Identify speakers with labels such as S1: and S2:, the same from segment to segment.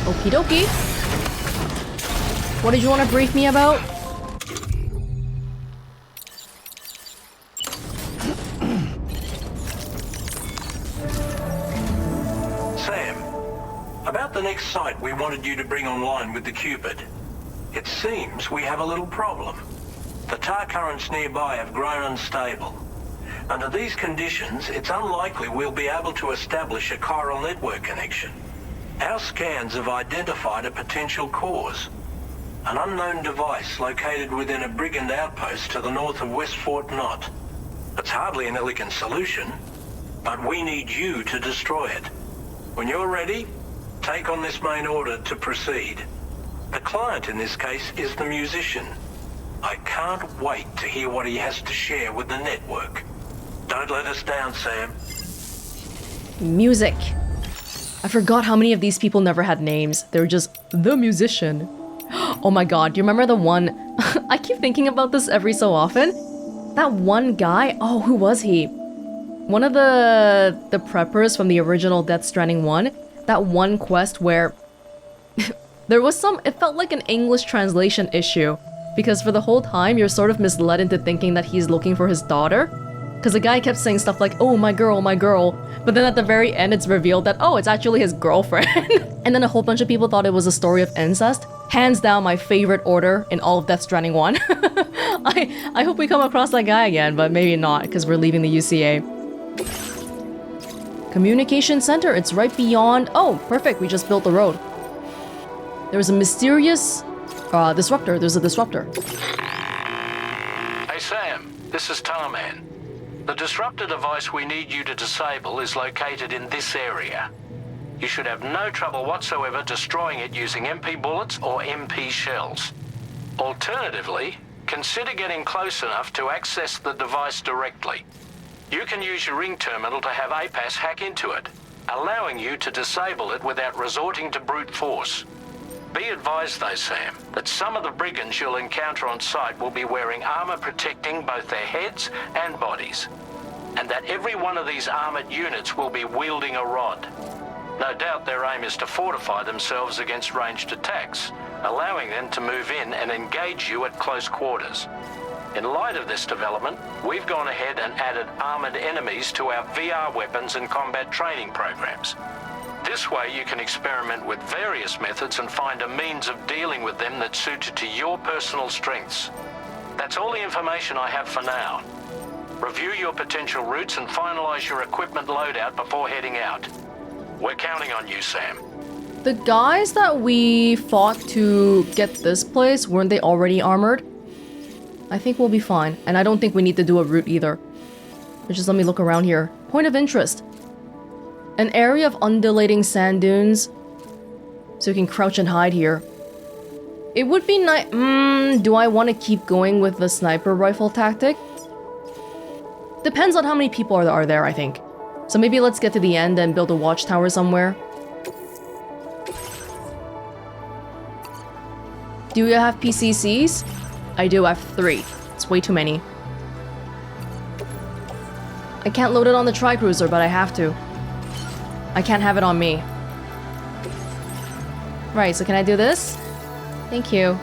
S1: Okie dokie. What did you want to brief me about?
S2: Sam, about the next site we wanted you to bring online with the Cupid. It seems we have a little problem. The tar currents nearby have grown unstable. Under these conditions, it's unlikely we'll be able to establish a chiral network connection. Our scans have identified a potential cause. An unknown device located within a brigand outpost to the north of West Fort Knot. It's hardly an elegant solution, but we need you to destroy it. When you're ready, take on this main order to proceed. The client in this case is the musician. I can't wait to hear what he has to share with the network. Don't let us down, Sam.
S1: Music. I forgot how many of these people never had names. They were just the musician. Oh my god, do you remember the one? I keep thinking about this every so often. That one guy, oh, who was he? One of the preppers from the original Death Stranding 1. That one quest where there was it felt like an English translation issue. Because for the whole time, you're sort of misled into thinking that he's looking for his daughter. Because the guy kept saying stuff like, oh, my girl, my girl. But then at the very end, it's revealed that, oh, it's actually his girlfriend. And then a whole bunch of people thought it was a story of incest. Hands down, my favorite order in all of Death Stranding 1. I hope we come across that guy again, but maybe not, because we're leaving the UCA. Communication center, it's right beyond... Oh, perfect, we just built the road. There's a mysterious... disruptor, there's a disruptor.
S3: Hey Sam, this is Dollman. The disruptor device we need you to disable is located in this area. You should have no trouble whatsoever destroying it using MP bullets or MP shells. Alternatively, consider getting close enough to access the device directly. You can use your ring terminal to have APAS hack into it, allowing you to disable it without resorting to brute force. Be advised though, Sam, that some of the brigands you'll encounter on site will be wearing armor protecting both their heads and bodies, and that every one of these armored units will be wielding a rod. No doubt their aim is to fortify themselves against ranged attacks, allowing them to move in and engage you at close quarters. In light of this development, we've gone ahead and added armored enemies to our VR weapons and combat training programs. This way you can experiment with various methods and find a means of dealing with them that's suited to your personal strengths. That's all the information I have for now. Review your potential routes and finalize your equipment loadout before heading out. We're counting on you, Sam.
S1: The guys that we fought to get this place, weren't they already armored? I think we'll be fine, and I don't think we need to do a route either. But just let me look around here. Point of interest. An area of undulating sand dunes, so you can crouch and hide here. It would be nice. Do I want to keep going with the sniper rifle tactic? Depends on how many people are there, I think. So maybe let's get to the end and build a watchtower somewhere. Do you have PCCs? I do have 3. It's way too many. I can't load it on the Tri-Cruiser, but I have to. I can't have it on me. Right, so can I do this? Thank you.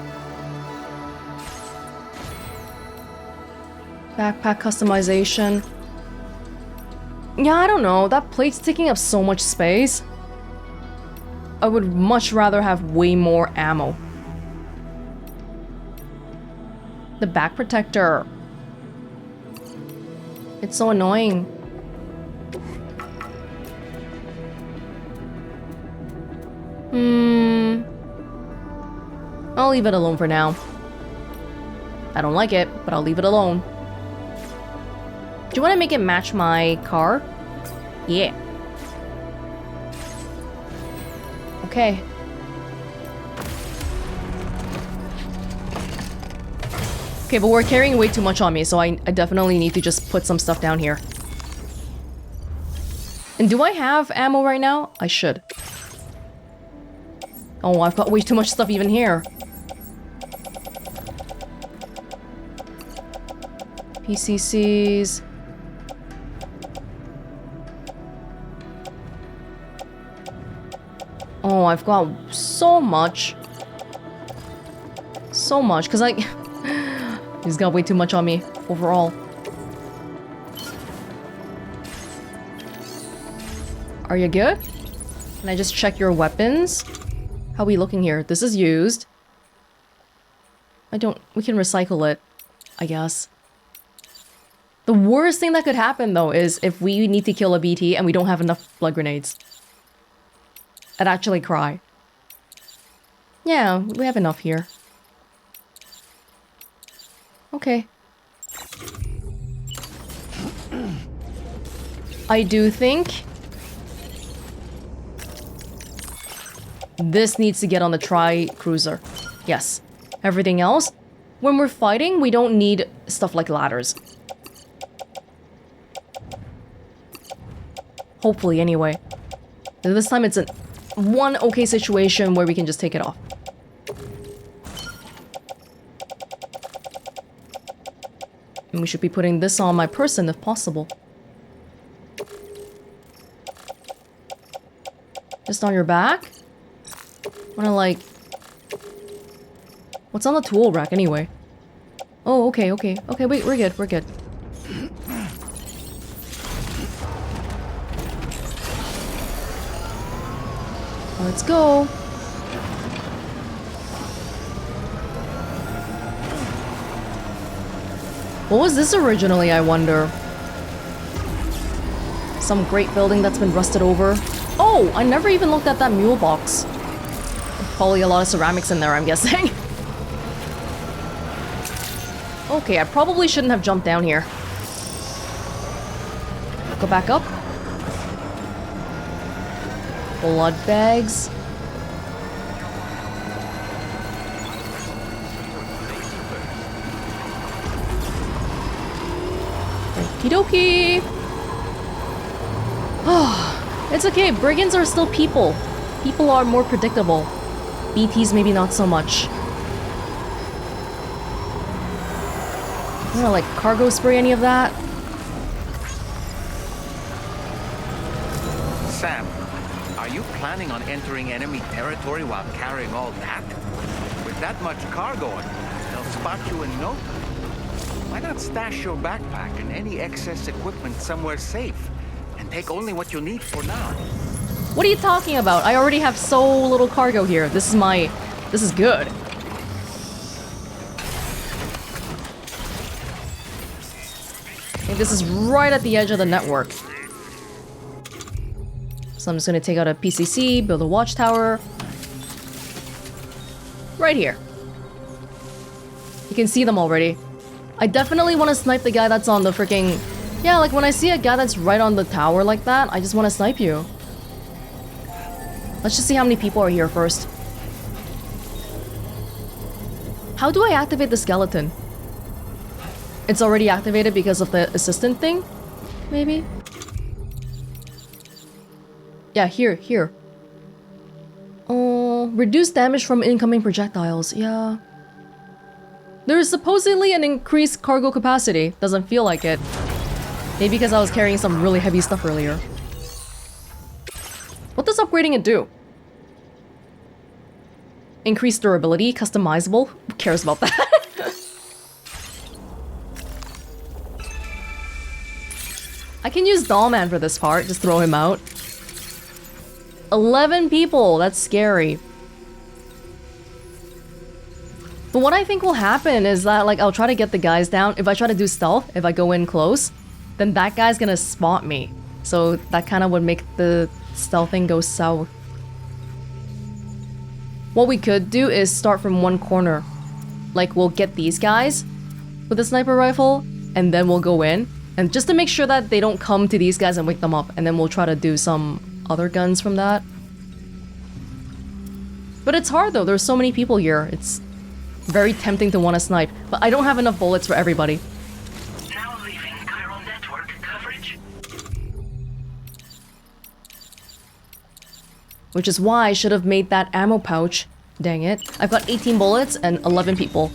S1: Backpack customization. Yeah, I don't know. That plate's taking up so much space. I would much rather have way more ammo. The back protector. It's so annoying. I'll leave it alone for now. I don't like it, but I'll leave it alone. Do you want to make it match my car? Yeah. Okay. Okay, but we're carrying way too much on me, so I definitely need to just put some stuff down here. And do I have ammo right now? I should. Oh, I've got way too much stuff even here. PCCs. Oh, I've got so much. So much, because I... He's got way too much on me, overall. Are you good? Can I just check your weapons? How are we looking here? This is used. We can recycle it, I guess. The worst thing that could happen, though, is if we need to kill a BT and we don't have enough blood grenades. I'd actually cry. Yeah, we have enough here. Okay. I do think this needs to get on the tri-cruiser. Yes. Everything else, when we're fighting, we don't need stuff like ladders. Hopefully, anyway. This time it's one okay situation where we can just take it off. And we should be putting this on my person if possible. Just on your back? Wanna like... What's on the tool rack anyway? Oh, okay, okay. Okay, wait, we're good, we're good. Let's go. What was this originally, I wonder? Some great building that's been rusted over. Oh, I never even looked at that mule box. Probably a lot of ceramics in there, I'm guessing. Okay, I probably shouldn't have jumped down here. Go back up. Blood bags. Okie dokie. Oh, it's okay. Brigands are still people. People are more predictable. BTs maybe not so much. I don't know, like cargo spray any of that?
S4: Sam, are you planning on entering enemy territory while carrying all that? With that much cargo, they'll spot you in no time. Why not stash your backpack and any excess equipment somewhere safe and take only what you need for now?
S1: What are you talking about? I already have so little cargo here. This is good. I think this is right at the edge of the network. So I'm just gonna take out a PCC, build a watchtower. Right here. You can see them already. I definitely want to snipe the guy that's on the freaking... Yeah, like when I see a guy that's right on the tower like that, I just want to snipe you. Let's just see how many people are here first. How do I activate the skeleton? It's already activated because of the assistant thing? Maybe? Yeah, here. Oh, reduce damage from incoming projectiles. Yeah. There is supposedly an increased cargo capacity. Doesn't feel like it. Maybe because I was carrying some really heavy stuff earlier. What does upgrading it do? Increased durability, customizable. Who cares about that? I can use Dollman for this part. Just throw him out. 11 people. That's scary. But what I think will happen is that, like, I'll try to get the guys down. If I try to do stealth, if I go in close, then that guy's gonna spot me. So that kind of would make the stealthing go south. What we could do is start from one corner. Like, we'll get these guys with a sniper rifle, and then we'll go in. And just to make sure that they don't come to these guys and wake them up, and then we'll try to do some other guns from that. But it's hard though, there's so many people here. It's very tempting to want to snipe, but I don't have enough bullets for everybody.
S2: Now leaving chiral network coverage.
S1: Which is why I should have made that ammo pouch. Dang it. I've got 18 bullets and 11 people.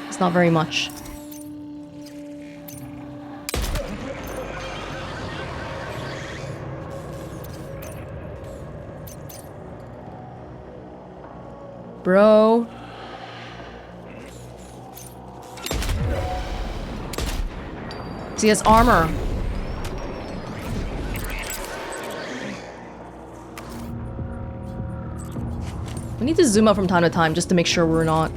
S1: It's not very much. bro. See, he has armor. We need to zoom out from time to time just to make sure we're not.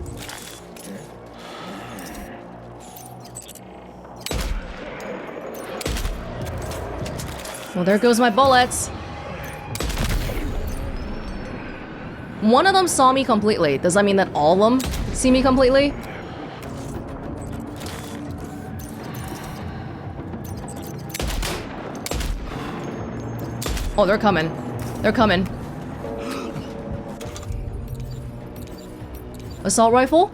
S1: Well, there goes my bullets. One of them saw me completely. Does that mean that all of them see me completely? Oh, they're coming. They're coming. Assault rifle?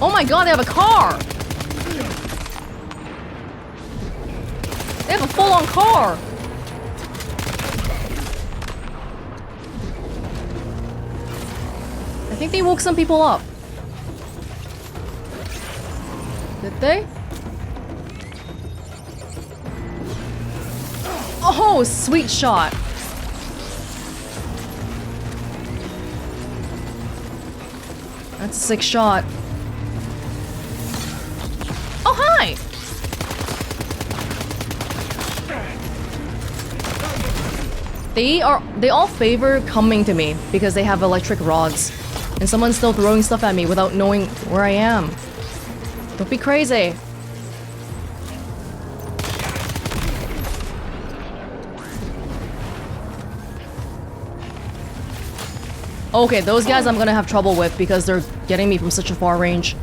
S1: Oh my god, they have a car! They have a full-on car! I think they woke some people up. Did they? Oh, sweet shot. That's a sick shot. Oh, hi! They all favor coming to me because they have electric rods. And someone's still throwing stuff at me without knowing where I am. Don't be crazy. Okay, those guys I'm gonna have trouble with because they're getting me from such a far range.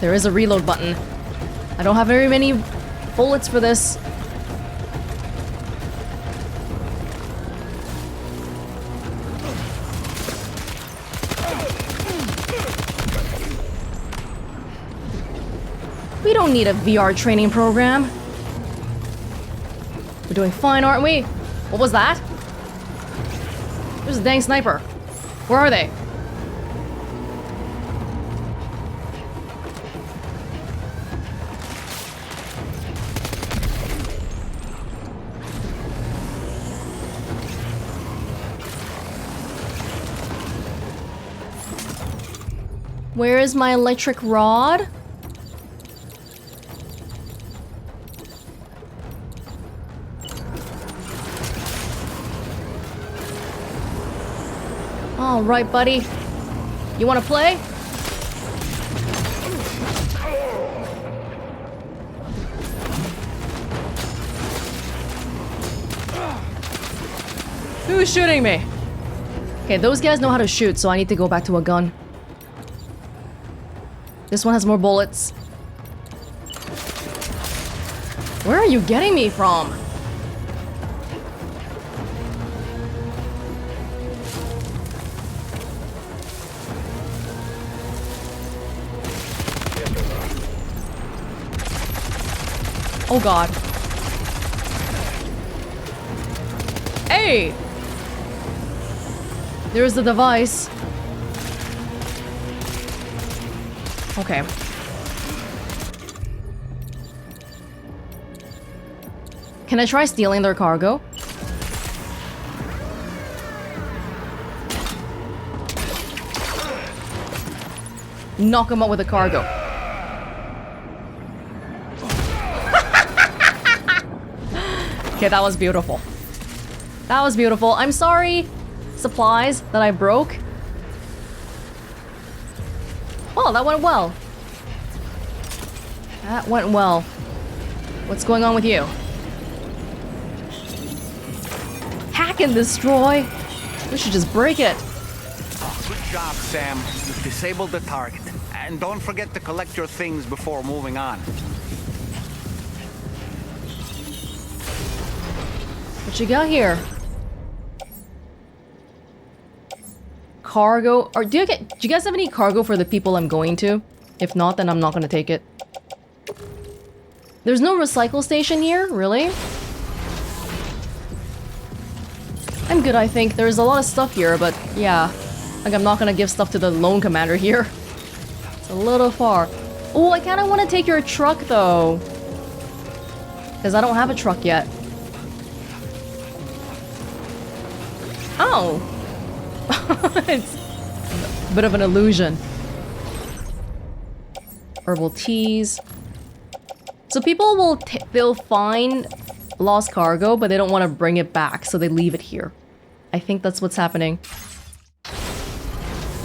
S1: There is a reload button. I don't have very many bullets for this. We don't need a VR training program. We're doing fine, aren't we? What was that? There's a dang sniper. Where are they? Where is my electric rod? All right, buddy. You want to play? Who's shooting me? Okay, those guys know how to shoot, so I need to go back to a gun. This one has more bullets. Where are you getting me from? Oh god. Hey! There's the device. Okay. Can I try stealing their cargo? Knock them out with the cargo. Okay, that was beautiful. That was beautiful. I'm sorry, supplies that I broke. Well, that went well. That went well. What's going on with you? Hack and destroy? We should just break it.
S4: Good job, Sam. You've disabled the target. And don't forget to collect your things before moving on.
S1: What you got here? Cargo. Or do you guys have any cargo for the people I'm going to? If not, then I'm not gonna take it. There's no recycle station here, really? I'm good, I think. There's a lot of stuff here, but yeah. Like, I'm not gonna give stuff to the lone commander here. It's a little far. Oh, I kinda wanna take your truck, though. Because I don't have a truck yet. Oh! It's a bit of an illusion. Herbal teas. So people will they'll find lost cargo, but they don't want to bring it back, so they leave it here. I think that's what's happening.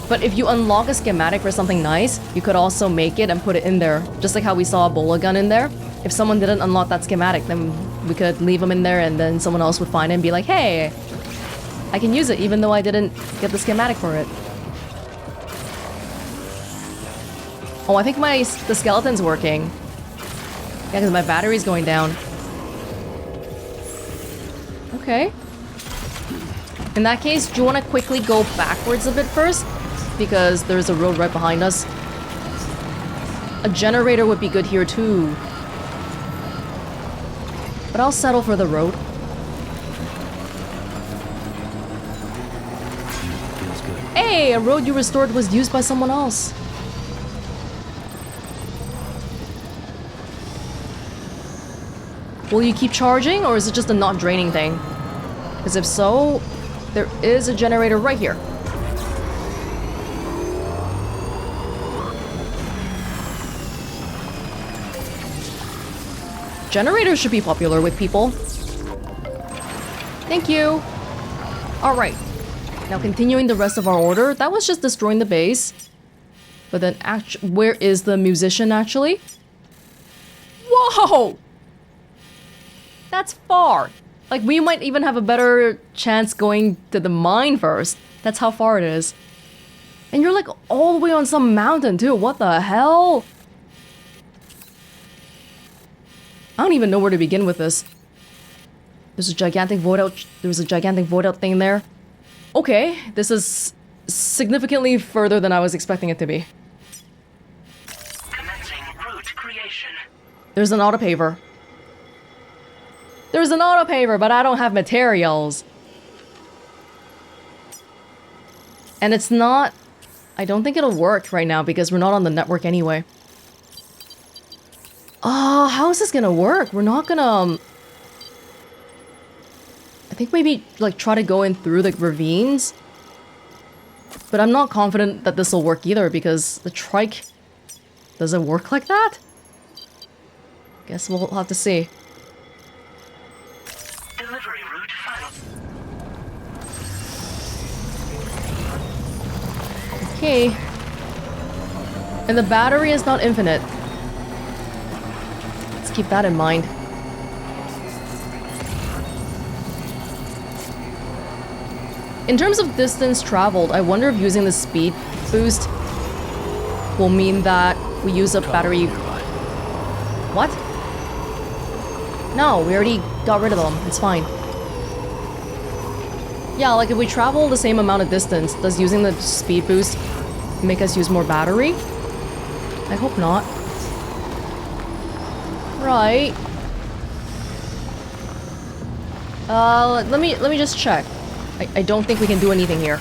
S1: But if you unlock a schematic for something nice, you could also make it and put it in there. Just like how we saw a Ebola gun in there. If someone didn't unlock that schematic, then we could leave them in there and then someone else would find it and be like, hey, I can use it even though I didn't get the schematic for it. Oh, I think the skeleton's working. Yeah, because my battery's going down. Okay. In that case, do you want to quickly go backwards a bit first? Because there's a road right behind us. A generator would be good here too. But I'll settle for the road. Hey, a road you restored was used by someone else. Will you keep charging, or is it just a not draining thing? Because if so, there is a generator right here. Generators should be popular with people. Thank you. Alright. Now continuing the rest of our order. That was just destroying the base. But then, where is the musician actually? Whoa! That's far. Like, we might even have a better chance going to the mine first. That's how far it is. And you're like all the way on some mountain too. What the hell? I don't even know where to begin with this. There's a gigantic void out. There's a gigantic void out thing there. Okay, this is significantly further than I was expecting it to be.
S2: Commencing route creation.
S1: There's an autopaver. There's an autopaver, but I don't have materials. And it's not... I don't think it'll work right now because we're not on the network anyway. Oh, how is this gonna work? We're not gonna... I think maybe, like, try to go in through the ravines. But I'm not confident that this will work either because the trike... Does it work like that? Guess we'll have to see.
S2: Delivery route final.
S1: Okay. And the battery is not infinite. Let's keep that in mind. In terms of distance traveled, I wonder if using the speed boost will mean that we use up battery... What? No, we already got rid of them. It's fine. Yeah, like if we travel the same amount of distance, does using the speed boost make us use more battery? I hope not. Right. Let me just check. I don't think we can do anything here.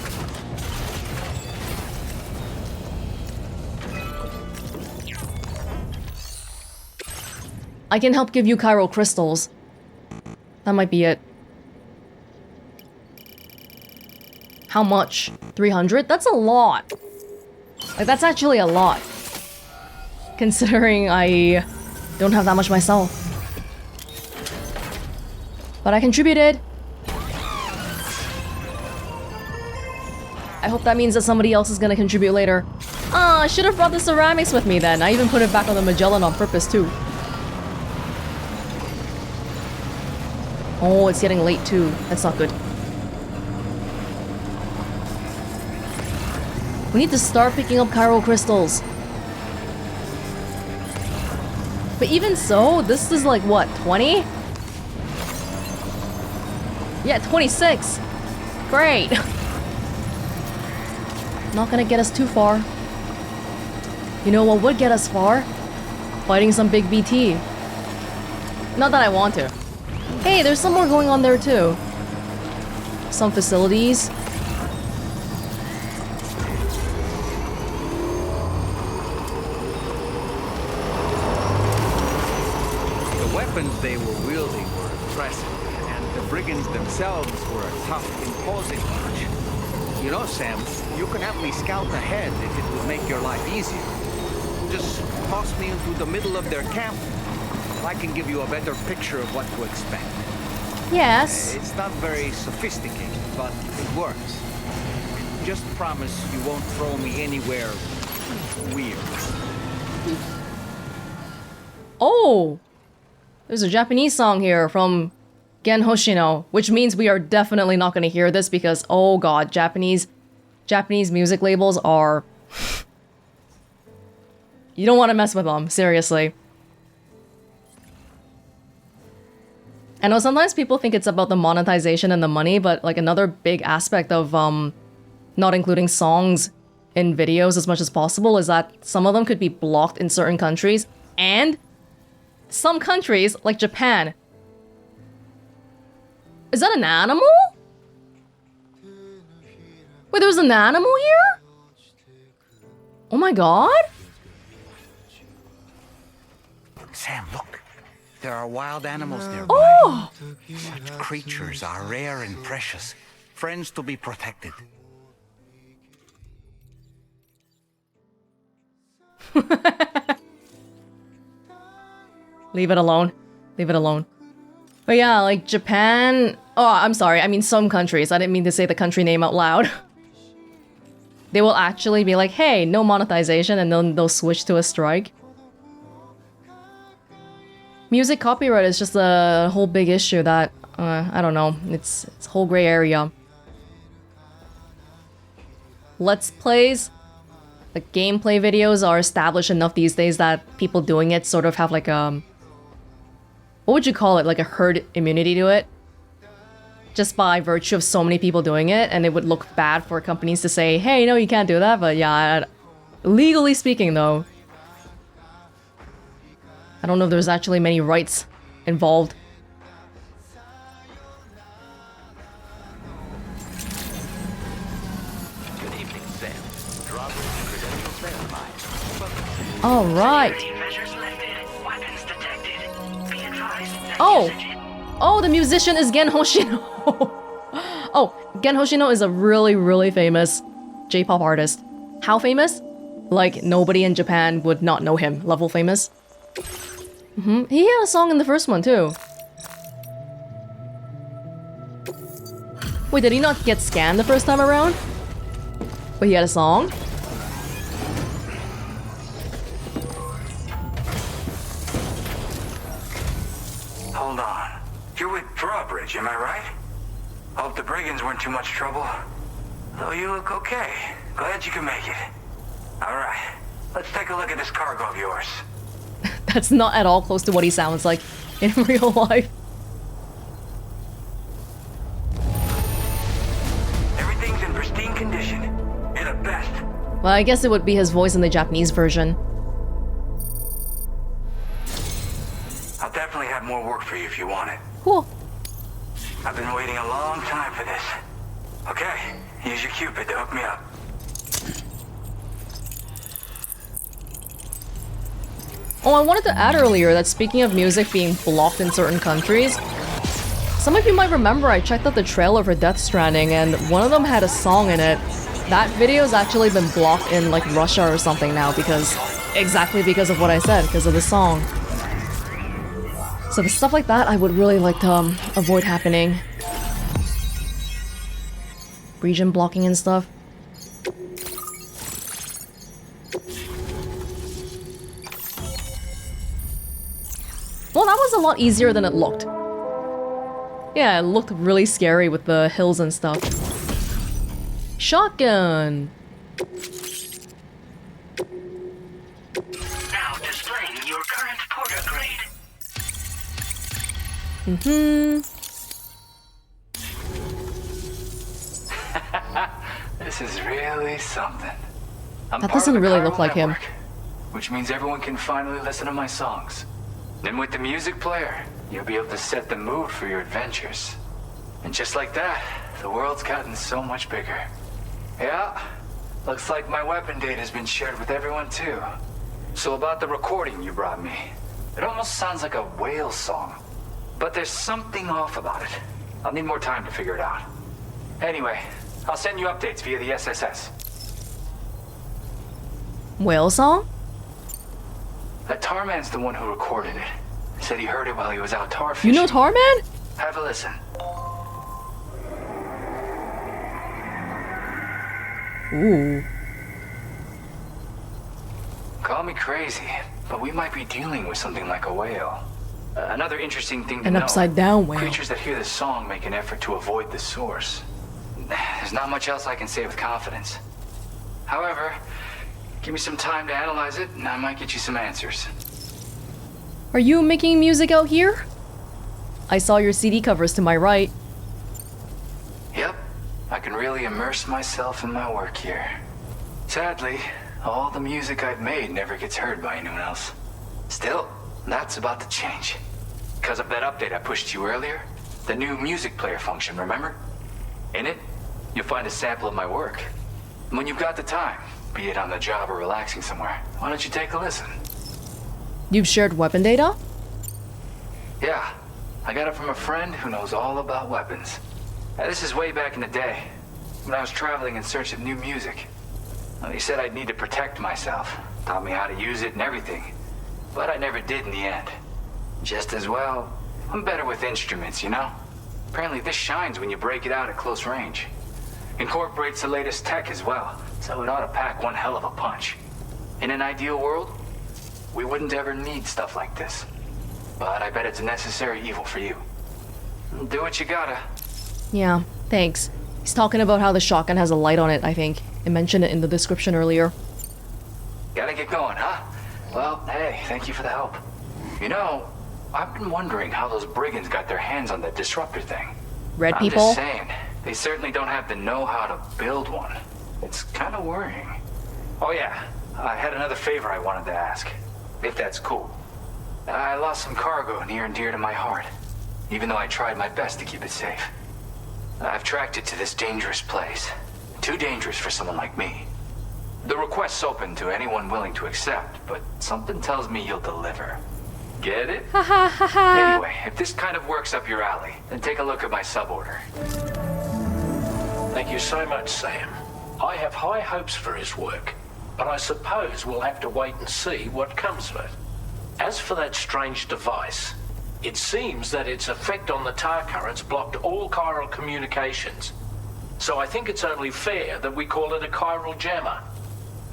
S1: I can help give you chiral crystals. That might be it. How much? 300? That's a lot. Like, that's actually a lot. Considering I don't have that much myself. But I contributed. I hope that means that somebody else is gonna contribute later. Ah, I should have brought the ceramics with me then. I even put it back on the Magellan on purpose too. Oh, it's getting late too. That's not good. We need to start picking up chiral crystals. But even so, this is like what, 20? Yeah, 26. Great. Not gonna get us too far. You know what would get us far? Fighting some big BT. Not that I want to. Hey, there's some more going on there too. Some facilities.
S4: The weapons they were wielding were impressive, and the brigands themselves were a tough, imposing bunch. You know, Sam, you can have me scout ahead if it would make your life easier. Just toss me into the middle of their camp. I can give you a better picture of what to expect.
S1: Yes.
S4: It's not very sophisticated, but it works. Just promise you won't throw me anywhere weird.
S1: Oh! There's a Japanese song here from Gen Hoshino, which means we are definitely not going to hear this because, oh god, Japanese music labels are... You don't want to mess with them, seriously. I know sometimes people think it's about the monetization and the money, but like another big aspect of not including songs in videos as much as possible is that some of them could be blocked in certain countries, and some countries, like Japan. Is that an animal? Wait, there's an animal here? Oh my god?
S4: Sam, look. There are wild animals nearby.
S1: Oh!
S4: Such creatures are rare and precious. Friends to be protected.
S1: Leave it alone. Leave it alone. But yeah, like Japan... Oh, I'm sorry. I mean some countries. I didn't mean to say the country name out loud. They will actually be like, hey, no monetization, and then they'll switch to a strike. Music copyright is just a whole big issue that, I don't know, it's a whole gray area. Let's plays, like gameplay videos are established enough these days that people doing it sort of have like a... What would you call it? Like a herd immunity to it? Just by virtue of so many people doing it, and it would look bad for companies to say, hey, no, you can't do that, but yeah, legally speaking though, I don't know if there's actually many rights involved.
S4: Good evening, Sam. Credentials verified.
S1: All right. Oh, the musician is Gen Hoshino. Oh, Gen Hoshino is a really, really famous J-pop artist. How famous? Like nobody in Japan would not know him. Level famous. He had a song in the first one too. Wait, did he not get scanned the first time around? But he had a song?
S2: Hold on. You're with Drawbridge, am I right? Hope the brigands weren't too much trouble. Though you look okay. Glad you can make it. Alright, let's take a look at this cargo of yours.
S1: That's not at all close to what he sounds like in real life.
S2: Everything's in pristine condition. You're the best.
S1: Well, I guess it would be his voice in the Japanese version.
S2: I'll definitely have more work for you if you want it.
S1: Cool.
S2: I've been waiting a long time for this. Okay, use your Cupid to hook me up.
S1: Oh, I wanted to add earlier that speaking of music being blocked in certain countries, some of you might remember I checked out the trailer for Death Stranding and one of them had a song in it. That video's actually been blocked in like Russia or something now because... Exactly because of what I said, because of the song. So the stuff like that I would really like to avoid happening. Region blocking and stuff. Well, that was a lot easier than it looked. Yeah, it looked really scary with the hills and stuff. Shotgun!
S2: Now displaying your current porter grade. This is really something.
S1: That doesn't really look like him.
S2: Which means everyone can finally listen to my songs. And with the music player,
S5: you'll be able to set the mood for your adventures. And just like that, the world's gotten so much bigger. Yeah, looks like my weapon data has been shared with everyone too. So about the recording you brought me, it almost sounds like a whale song. But there's something off about it. I'll need more time to figure it out. Anyway, I'll send you updates via the SSS.
S1: Whale song?
S5: That Tarman's the one who recorded it. Said he heard it while he was out tar fishing.
S1: You know Tarman?
S5: Have a listen.
S1: Ooh.
S5: Call me crazy, but we might be dealing with something like a whale. Another interesting thing to know.
S1: An upside down whale.
S5: Creatures that hear this song make an effort to avoid the source. There's not much else I can say with confidence. However, give me some time to analyze it, and I might get you some answers.
S1: Are you making music out here? I saw your CD covers to my right.
S5: Yep, I can really immerse myself in my work here. Sadly, all the music I've made never gets heard by anyone else. Still, that's about to change. Because of that update I pushed to you earlier, the new music player function, remember? In it, you'll find a sample of my work. And when you've got the time, be it on the job or relaxing somewhere, why don't you take a listen?
S1: You've shared weapon data?
S5: Yeah, I got it from a friend who knows all about weapons. Now, this is way back in the day, when I was traveling in search of new music. Well, he said I'd need to protect myself, taught me how to use it and everything. But I never did in the end. Just as well, I'm better with instruments, you know? Apparently this shines when you break it out at close range. Incorporates the latest tech as well, so it ought to pack one hell of a punch. In an ideal world, we wouldn't ever need stuff like this. But I bet it's a necessary evil for you. Do what you gotta.
S1: Yeah, thanks. He's talking about how the shotgun has a light on it, I think. I mentioned it in the description earlier.
S5: Gotta get going, huh? Well, hey, thank you for the help. You know, I've been wondering how those brigands got their hands on that disruptor thing.
S1: Red
S5: I'm
S1: people?
S5: just saying, they certainly don't have the know-how to build one. It's kind of worrying. Oh yeah, I had another favor I wanted to ask, if that's cool. I lost some cargo near and dear to my heart, even though I tried my best to keep it safe. I've tracked it to this dangerous place. Too dangerous for someone like me. The request's open to anyone willing to accept, but something tells me you'll deliver. Get it?
S1: Ha ha ha ha!
S5: Anyway, if this kind of works up your alley, then take a look at my suborder.
S3: Thank you so much, Sam. I have high hopes for his work, but I suppose we'll have to wait and see what comes of it. As for that strange device, it seems that its effect on the tar currents blocked all chiral communications. So I think it's only fair that we call it a chiral jammer.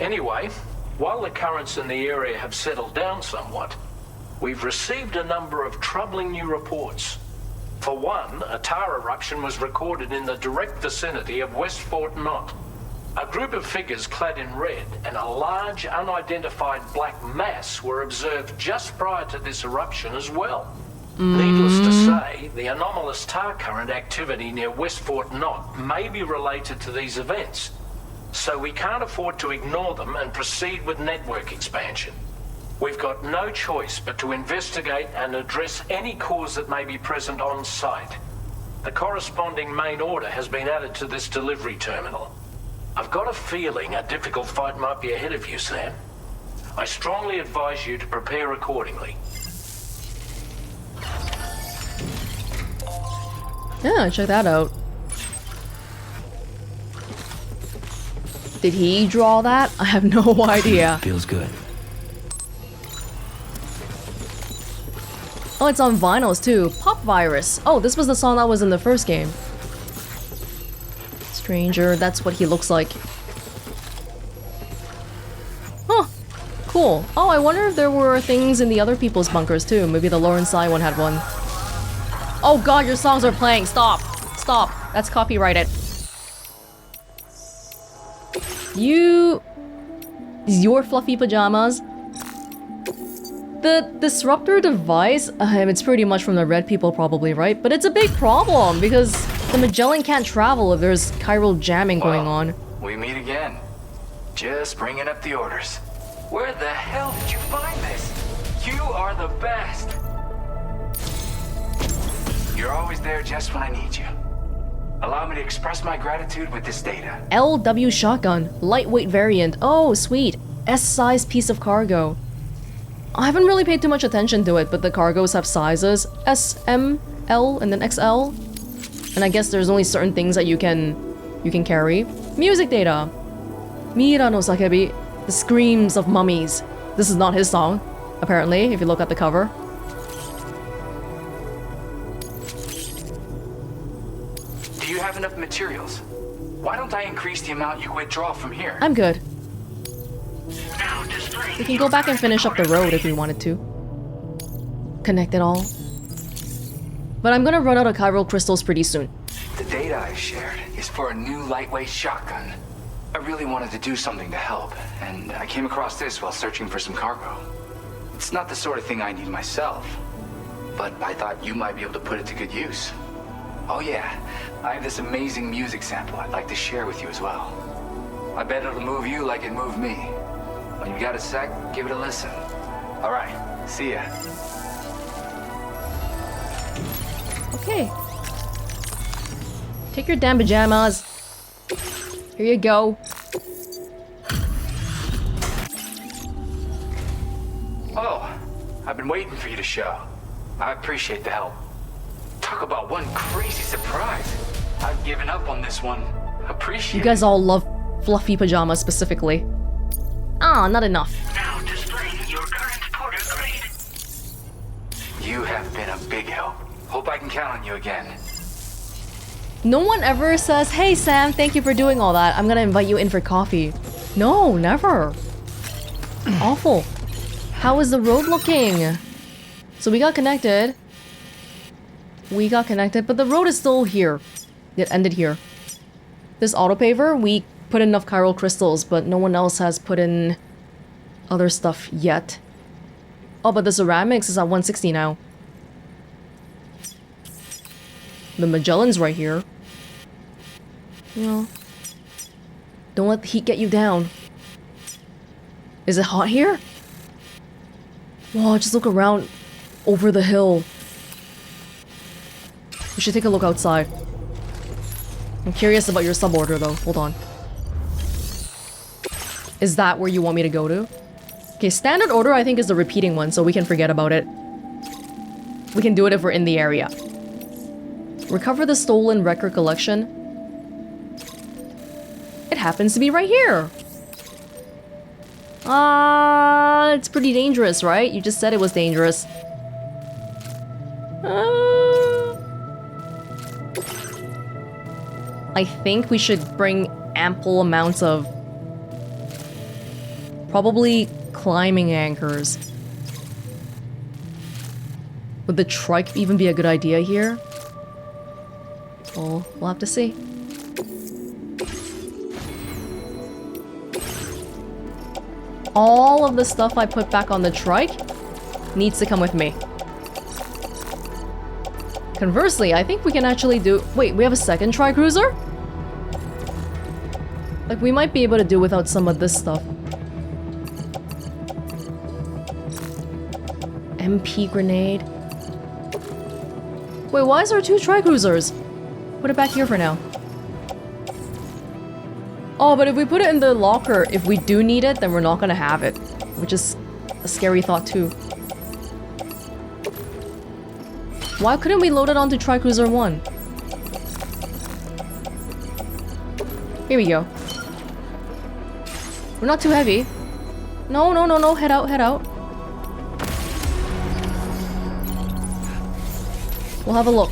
S3: Anyway, while the currents in the area have settled down somewhat, we've received a number of troubling new reports. For one, a tar eruption was recorded in the direct vicinity of West Fort Knot. A group of figures clad in red and a large unidentified black mass were observed just prior to this eruption as well. Needless to say, the anomalous tar current activity near West Fort Knot may be related to these events. So we can't afford to ignore them and proceed with network expansion. We've got no choice but to investigate and address any cause that may be present on site. The corresponding main order has been added to this delivery terminal. I've got a feeling a difficult fight might be ahead of you, Sam. I strongly advise you to prepare accordingly.
S1: Yeah, check that out. Did he draw that? I have no idea.
S2: Feels good.
S1: Oh, it's on vinyls too. Pop Virus. Oh, this was the song that was in the first game. Stranger, that's what he looks like. Huh. Cool. Oh, I wonder if there were things in the other people's bunkers too. Maybe the Lawrence Sai one had one. Oh god, your songs are playing. Stop. Stop. That's copyrighted. Your fluffy pajamas. The Disruptor device, it's pretty much from the red people probably, right? But it's a big problem because the Magellan can't travel if there's chiral jamming going on.
S5: We meet again. Just bringing up the orders. Where the hell did you find this? You are the best. You're always there just when I need you. Allow me to express my gratitude with this data.
S1: LW shotgun, lightweight variant. Oh, sweet. S-size piece of cargo. I haven't really paid too much attention to it, but the cargos have sizes. S, M, L, and then XL. And I guess there's only certain things that you can carry. Music data. Mira no Sakebi. The screams of mummies. This is not his song, apparently, if you look at the cover.
S5: Do you have enough materials? Why don't I increase the amount you withdraw from here?
S1: I'm good. We can go back and finish up the road if we wanted to. Connect it all. But I'm gonna run out of chiral crystals pretty soon.
S5: The data I shared is for a new lightweight shotgun. I really wanted to do something to help, and I came across this while searching for some cargo. It's not the sort of thing I need myself, but I thought you might be able to put it to good use. Oh yeah, I have this amazing music sample I'd like to share with you as well. I bet it'll move you like it moved me. When you got a sec, give it a listen. All right, see ya.
S1: Okay. Take your damn pajamas. Here you go.
S5: Oh, I've been waiting for you to show. I appreciate the help. Talk about one crazy surprise. I've given up on this one. Appreciate
S1: You guys all love fluffy pajamas specifically. Ah, not enough.
S2: Now displaying your current porter grade.
S5: You have been a big help. Hope I can count on you again.
S1: No one ever says, hey Sam, thank you for doing all that. I'm gonna invite you in for coffee. No, never. Awful. How is the road looking? So we got connected. But the road is still here. It ended here. This autopaver, we put enough chiral crystals, but no one else has put in other stuff yet. Oh, but the ceramics is at 160 now. The Magellan's right here. You know, don't let the heat get you down. Is it hot here? Whoa, just look around over the hill. We should take a look outside. I'm curious about your suborder though. Hold on. Is that where you want me to go to? Okay, standard order I think is the repeating one, so we can forget about it. We can do it if we're in the area. Recover the stolen record collection. It happens to be right here. It's pretty dangerous, right? You just said it was dangerous. I think we should bring ample amounts of probably climbing anchors. Would the trike even be a good idea here? Well, we'll have to see. All of the stuff I put back on the trike needs to come with me. Conversely, I think we can actually do... Wait, we have a second tri-cruiser? Like, we might be able to do without some of this stuff. MP grenade. Wait, why is there two tri-cruisers? Put it back here for now. Oh, but if we put it in the locker, if we do need it, then we're not gonna have it. Which is a scary thought too. Why couldn't we load it onto Tri-Cruiser 1? Here we go. We're not too heavy. No, no, no, no. Head out, head out. We'll have a look.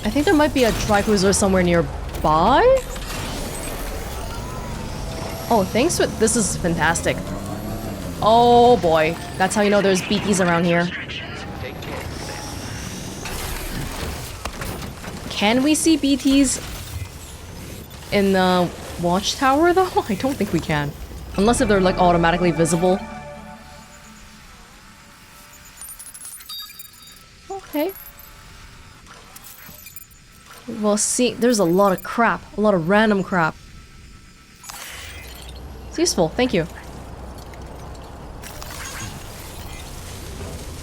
S1: I think there might be a Tri-Cruiser somewhere nearby? Oh, thanks for... This is fantastic. Oh boy. That's how you know there's BTs around here. Can we see BTs in the watchtower though? I don't think we can. Unless if they're like automatically visible. Okay. Well, see, there's a lot of crap. A lot of random crap. It's useful, thank you.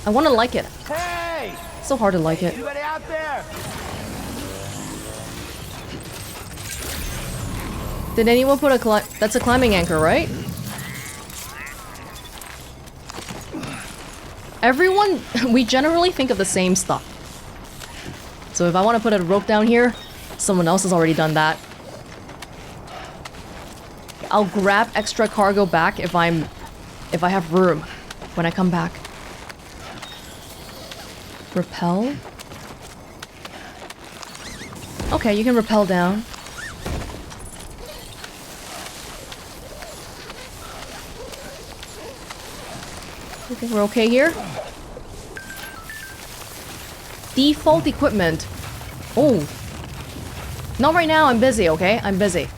S1: I want to like it. So hard to like it.
S6: Anybody out there?
S1: Did anyone put a that's a climbing anchor, right? Everyone, we generally think of the same stuff. So if I want to put a rope down here, someone else has already done that. I'll grab extra cargo back if I have room when I come back. Rappel? Okay, you can rappel down. I think we're okay here. Default equipment. Oh. Not right now, I'm busy, okay? I'm busy.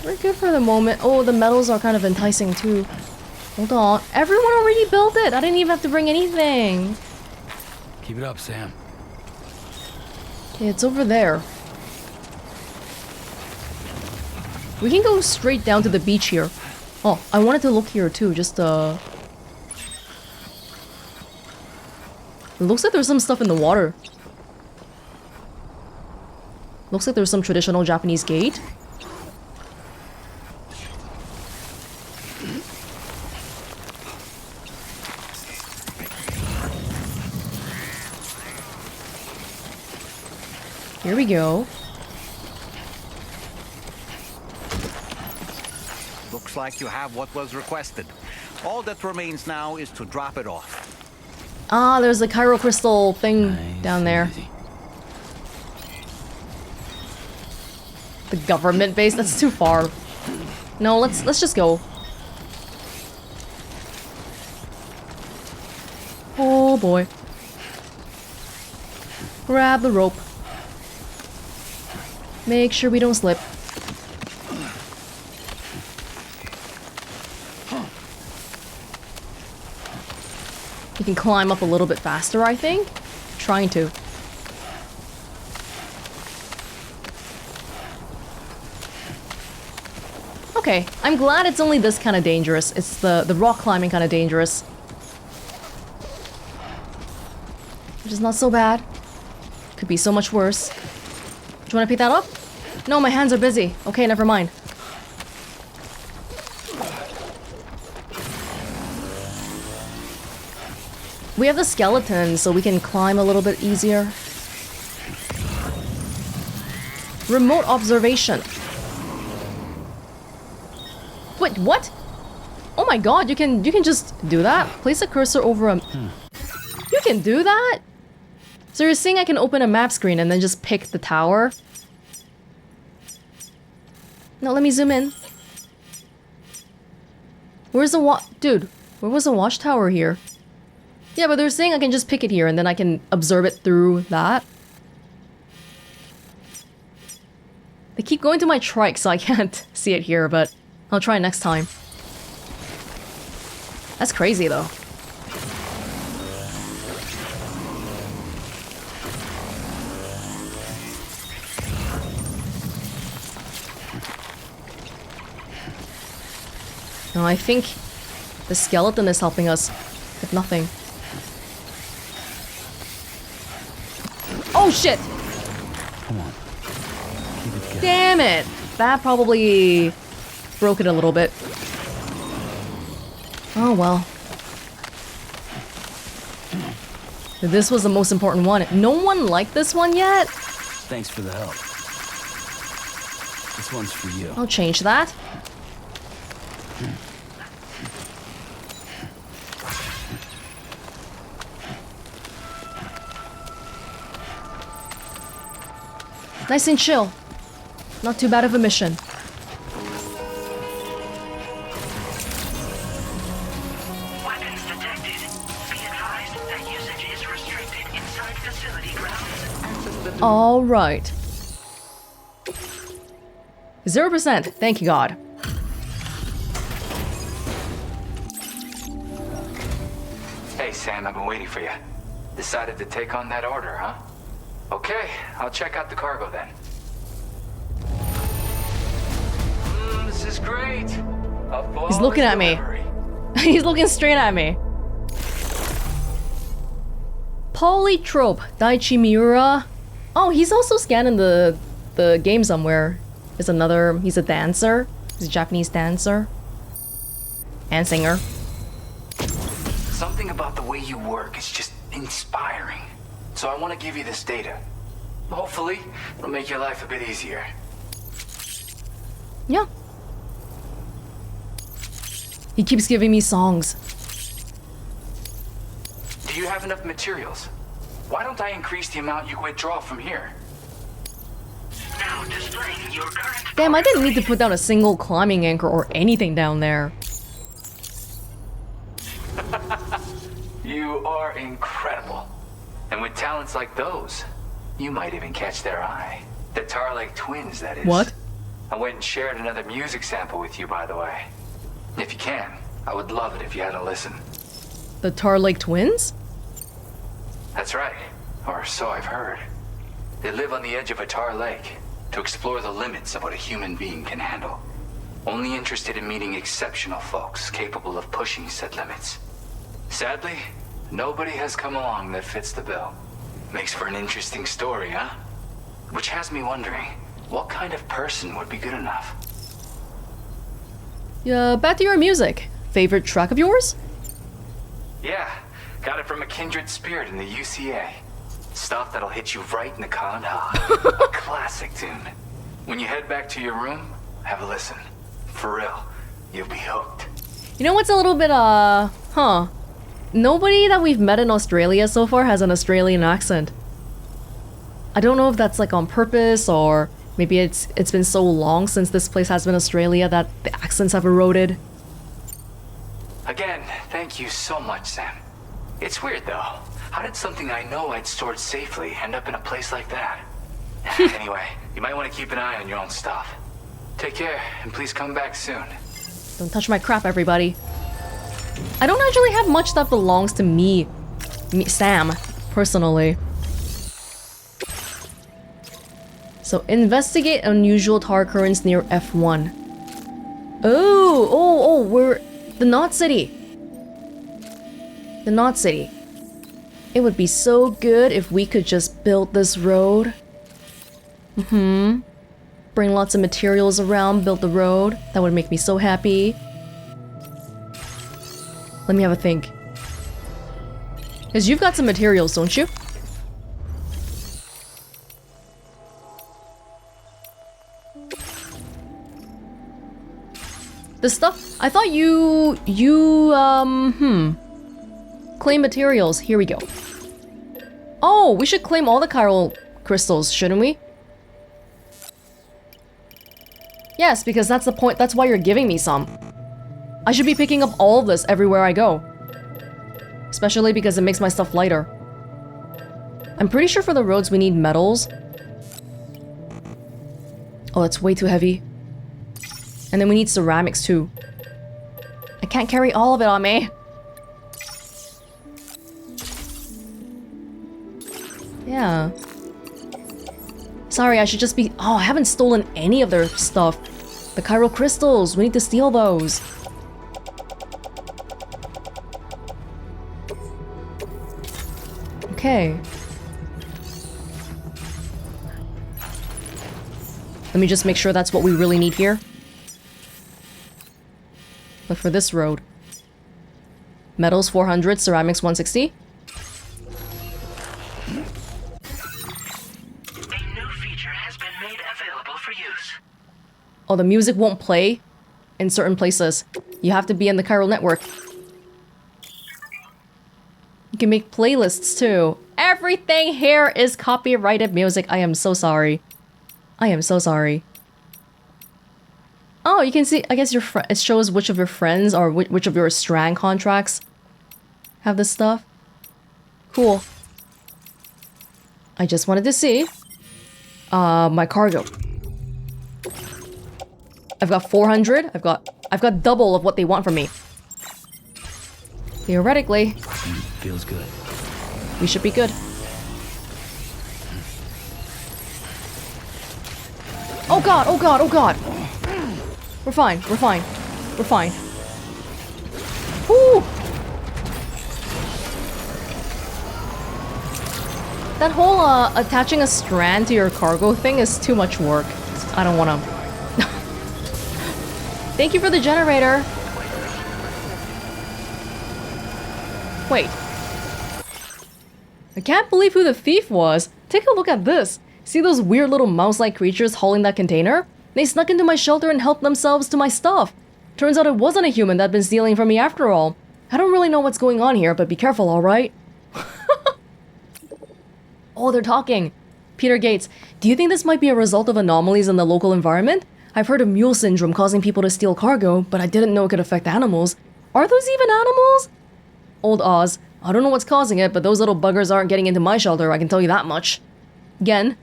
S1: We're good for the moment. Oh, the metals are kind of enticing too. Hold on. Everyone already built it. I didn't even have to bring anything.
S7: Keep it up, Sam.
S1: Okay, it's over there. We can go straight down to the beach here. Oh, I wanted to look here too, just It looks like there's some stuff in the water. Looks like there's some traditional Japanese gate. Here we go.
S4: Looks like you have what was requested. All that remains now is to drop it off.
S1: Ah, there's the Cairo crystal thing down there.
S7: Easy.
S1: The government base? That's too far. No, let's just go. Oh boy. Grab the rope. Make sure we don't slip. You can climb up a little bit faster, I think. Trying to. Okay, I'm glad it's only this kind of dangerous. It's the rock climbing kind of dangerous. Which is not so bad. Could be so much worse. Do you want to pick that up? No, my hands are busy. Okay, never mind. We have the skeleton, so we can climb a little bit easier. Remote observation. Wait, what? Oh my god, you can just do that? Place a cursor over a... You can do that? So you're saying I can open a map screen and then just pick the tower? No, let me zoom in. Where's the Dude, where was the watchtower here? Yeah, but they're saying I can just pick it here and then I can observe it through that. They keep going to my trike, so I can't see it here, but I'll try next time. That's crazy, though. No, I think the skeleton is helping us, if nothing. Oh shit!
S7: Come on. Keep it together.
S1: Damn it! That probably broke it a little bit. Oh well. This was the most important one. No one liked this one yet?
S7: Thanks for the help. This one's for you.
S1: I'll change that. Nice and chill. Not too bad of a mission.
S2: Weapons detected. Be advised that usage is restricted inside facility grounds.
S1: All right. 0%. Thank you, God.
S5: Hey, Sam, I've been waiting for you. Decided to take on that order, huh? Okay, I'll check out the cargo then. This is great.
S1: He's looking at me. He's looking straight at me. Polytrope Daichi Miura. Oh, he's also scanning the game somewhere. He's a dancer. He's a Japanese dancer. And singer.
S5: Something about the way you work is just inspiring. So I want to give you this data. Hopefully, it'll make your life a bit easier.
S1: Yeah. He keeps giving me songs.
S5: Do you have enough materials? Why don't I increase the amount you withdraw from here?
S2: Now displaying your current...
S1: Damn, I didn't need to put down a single climbing anchor or anything down there.
S5: You are incredible. And with talents like those, you might even catch their eye. The Tar Lake twins, that is.
S1: What?
S5: I went and shared another music sample with you, by the way. If you can, I would love it if you had a listen.
S1: The Tar Lake twins?
S5: That's right, or so I've heard. They live on the edge of a tar lake to explore the limits of what a human being can handle. Only interested in meeting exceptional folks capable of pushing said limits. Sadly, nobody has come along that fits the bill. Makes for an interesting story, huh? Which has me wondering, what kind of person would be good enough?
S1: Yeah, back to your music. Favorite track of yours?
S5: Yeah, got it from a kindred spirit in the UCA. Stuff that'll hit you right in the con hard. A classic tune. When you head back to your room, have a listen. For real, you'll be hooked.
S1: You know what's a little bit, Nobody that we've met in Australia so far has an Australian accent. I don't know if that's like on purpose or maybe it's been so long since this place has been Australia that the accents have eroded.
S5: Again, thank you so much, Sam. It's weird though. How did something I know I'd stored safely end up in a place like that? Anyway, you might want to keep an eye on your own stuff. Take care, and please come back soon.
S1: Don't touch my crap, everybody. I don't actually have much that belongs to me, Sam, personally. So, investigate unusual tar currents near F1. Oh, we're... The Knot City. The Knot City. It would be so good if we could just build this road. Bring lots of materials around, build the road. That would make me so happy. Let me have a think. Because you've got some materials, don't you? The stuff... I thought you... Claim materials. Here we go. Oh, we should claim all the chiral crystals, shouldn't we? Yes, because that's the point. That's why you're giving me some. I should be picking up all of this everywhere I go. Especially because it makes my stuff lighter. I'm pretty sure for the roads we need metals. Oh, that's way too heavy. And then we need ceramics too. I can't carry all of it on me. Yeah. Sorry, I should just be... Oh, I haven't stolen any of their stuff. The chiral crystals, we need to steal those. Okay. Let me just make sure that's what we really need here. But for this road. Metals 400, ceramics 160. Oh, the music won't play in certain places. You have to be in the chiral network. You can make playlists too. Everything here is copyrighted music. I am so sorry. I am so sorry. Oh, you can see, I guess it shows which of your friends or which of your Strand contracts have this stuff. Cool. I just wanted to see my cargo. I've got 400. I've got double of what they want from me. Theoretically,
S7: feels good.
S1: We should be good. Oh god, oh god, oh god. We're fine. We're fine. We're fine. Woo! That whole attaching a strand to your cargo thing is too much work. I don't wanna. Thank you for the generator. Wait. I can't believe who the thief was. Take a look at this. See those weird little mouse-like creatures hauling that container? They snuck into my shelter and helped themselves to my stuff. Turns out it wasn't a human that'd been stealing from me after all. I don't really know what's going on here, but be careful, alright? Oh, they're talking. Peter Gates, do you think this might be a result of anomalies in the local environment? I've heard of mule syndrome causing people to steal cargo, but I didn't know it could affect animals. Are those even animals? Old Oz, I don't know what's causing it, but those little buggers aren't getting into my shelter, I can tell you that much. Again,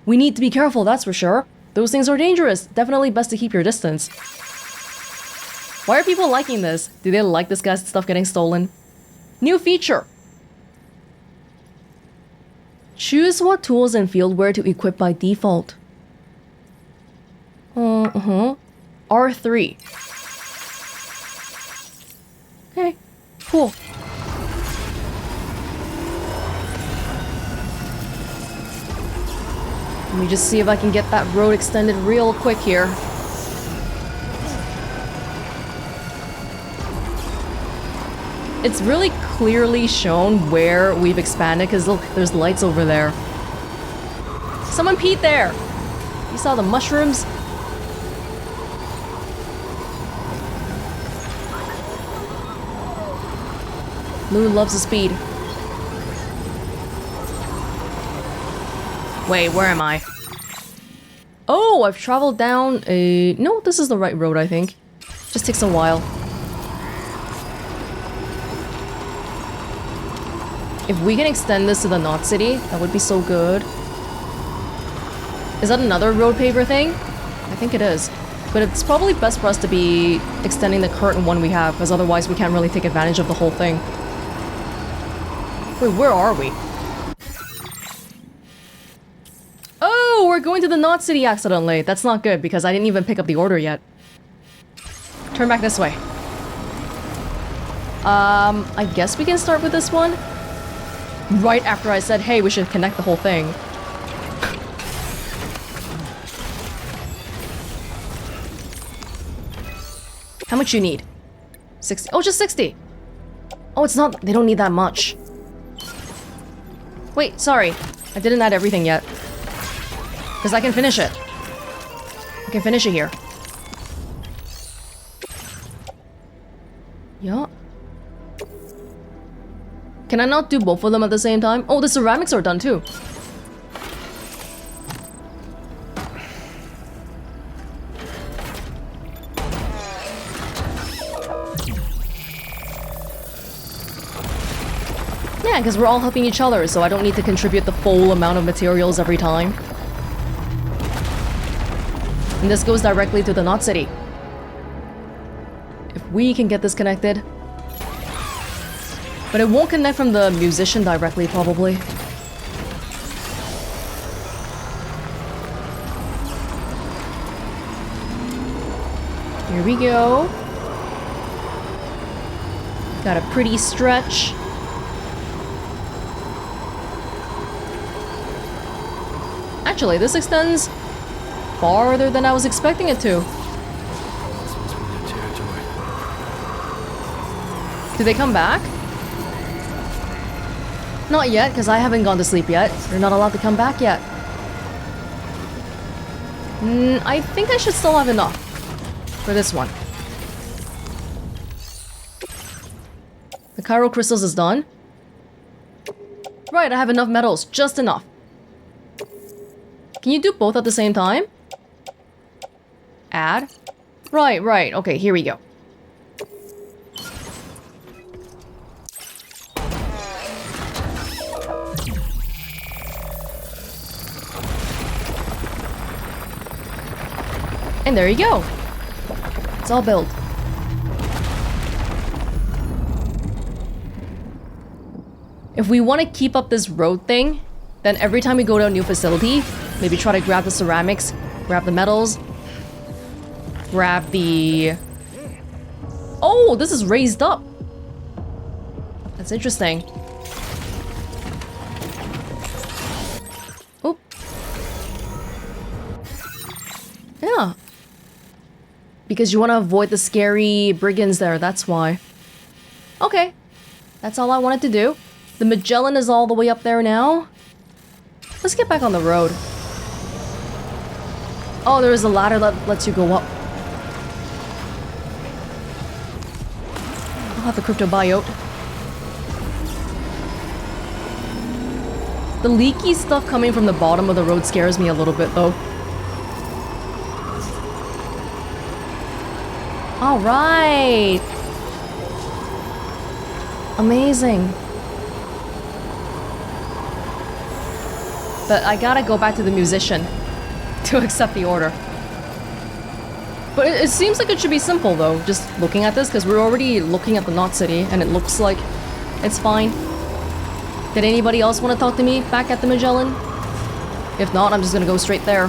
S1: we need to be careful, that's for sure. Those things are dangerous. Definitely best to keep your distance. Why are people liking this? Do they like this guy's stuff getting stolen? New feature. Choose what tools and fieldware to equip by default. R3. Okay, cool. Let me just see if I can get that road extended real quick here. It's really clearly shown where we've expanded because look, there's lights over there. Someone peed there! You saw the mushrooms? Lou loves the speed. Wait, where am I? Oh, I've traveled down a... No, this is the right road, I think. Just takes a while. If we can extend this to the Knot City, that would be so good. Is that another road paver thing? I think it is. But it's probably best for us to be extending the current one we have, because otherwise we can't really take advantage of the whole thing. Wait, where are we? Oh, we're going to the Knot City accidentally. That's not good, because I didn't even pick up the order yet. Turn back this way. I guess we can start with this one? Right after I said, hey, we should connect the whole thing. How much you need? 60. Oh, just 60. Oh, it's not. They don't need that much. Wait, sorry. I didn't add everything yet. Because I can finish it. I can finish it here. Yeah. Can I not do both of them at the same time? Oh, the ceramics are done too. Yeah, because we're all helping each other, so I don't need to contribute the full amount of materials every time. And this goes directly to the Knot City. If we can get this connected... But it won't connect from the musician directly, probably. Here we go. Got a pretty stretch. Actually, this extends farther than I was expecting it to.
S7: This must be their territory.
S1: Do they come back? Not yet, because I haven't gone to sleep yet. They're not allowed to come back yet. I think I should still have enough for this one. The chiral crystals is done. Right, I have enough metals. Just enough. Can you do both at the same time? Add? Right. Okay, here we go. And there you go. It's all built. If we want to keep up this road thing, then every time we go to a new facility, maybe try to grab the ceramics, grab the metals. grab the... Oh, this is raised up. That's interesting. Oh. Yeah. Because you want to avoid the scary brigands there, that's why. Okay. That's all I wanted to do. The Magellan is all the way up there now. Let's get back on the road. Oh, there is a ladder that lets you go up. I'll have the cryptobiote. The leaky stuff coming from the bottom of the road scares me a little bit, though. Alright! Amazing. But I gotta go back to the musician to accept the order. But it seems like it should be simple, though, just looking at this, because we're already looking at the Knot City, and it looks like it's fine. Did anybody else want to talk to me back at the Magellan? If not, I'm just gonna go straight there.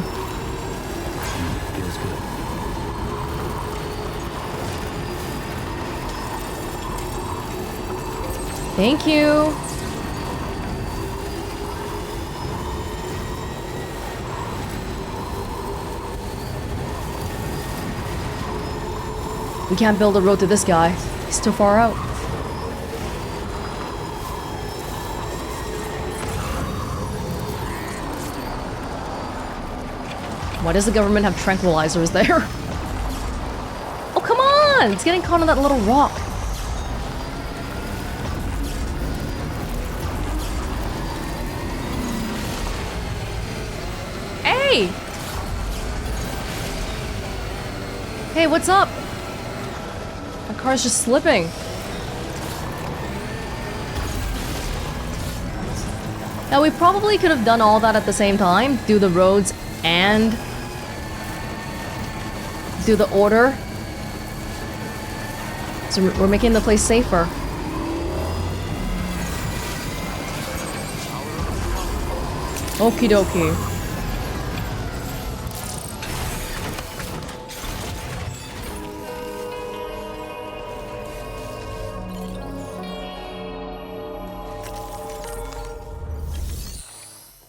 S7: Feels good.
S1: Thank you. We can't build a road to this guy. He's too far out. Why does the government have tranquilizers there? Oh, come on! It's getting caught on that little rock. Hey! Hey, what's up? My car's just slipping. Now, we probably could have done all that at the same time. Do the roads and do the order. So we're making the place safer. Okie dokie.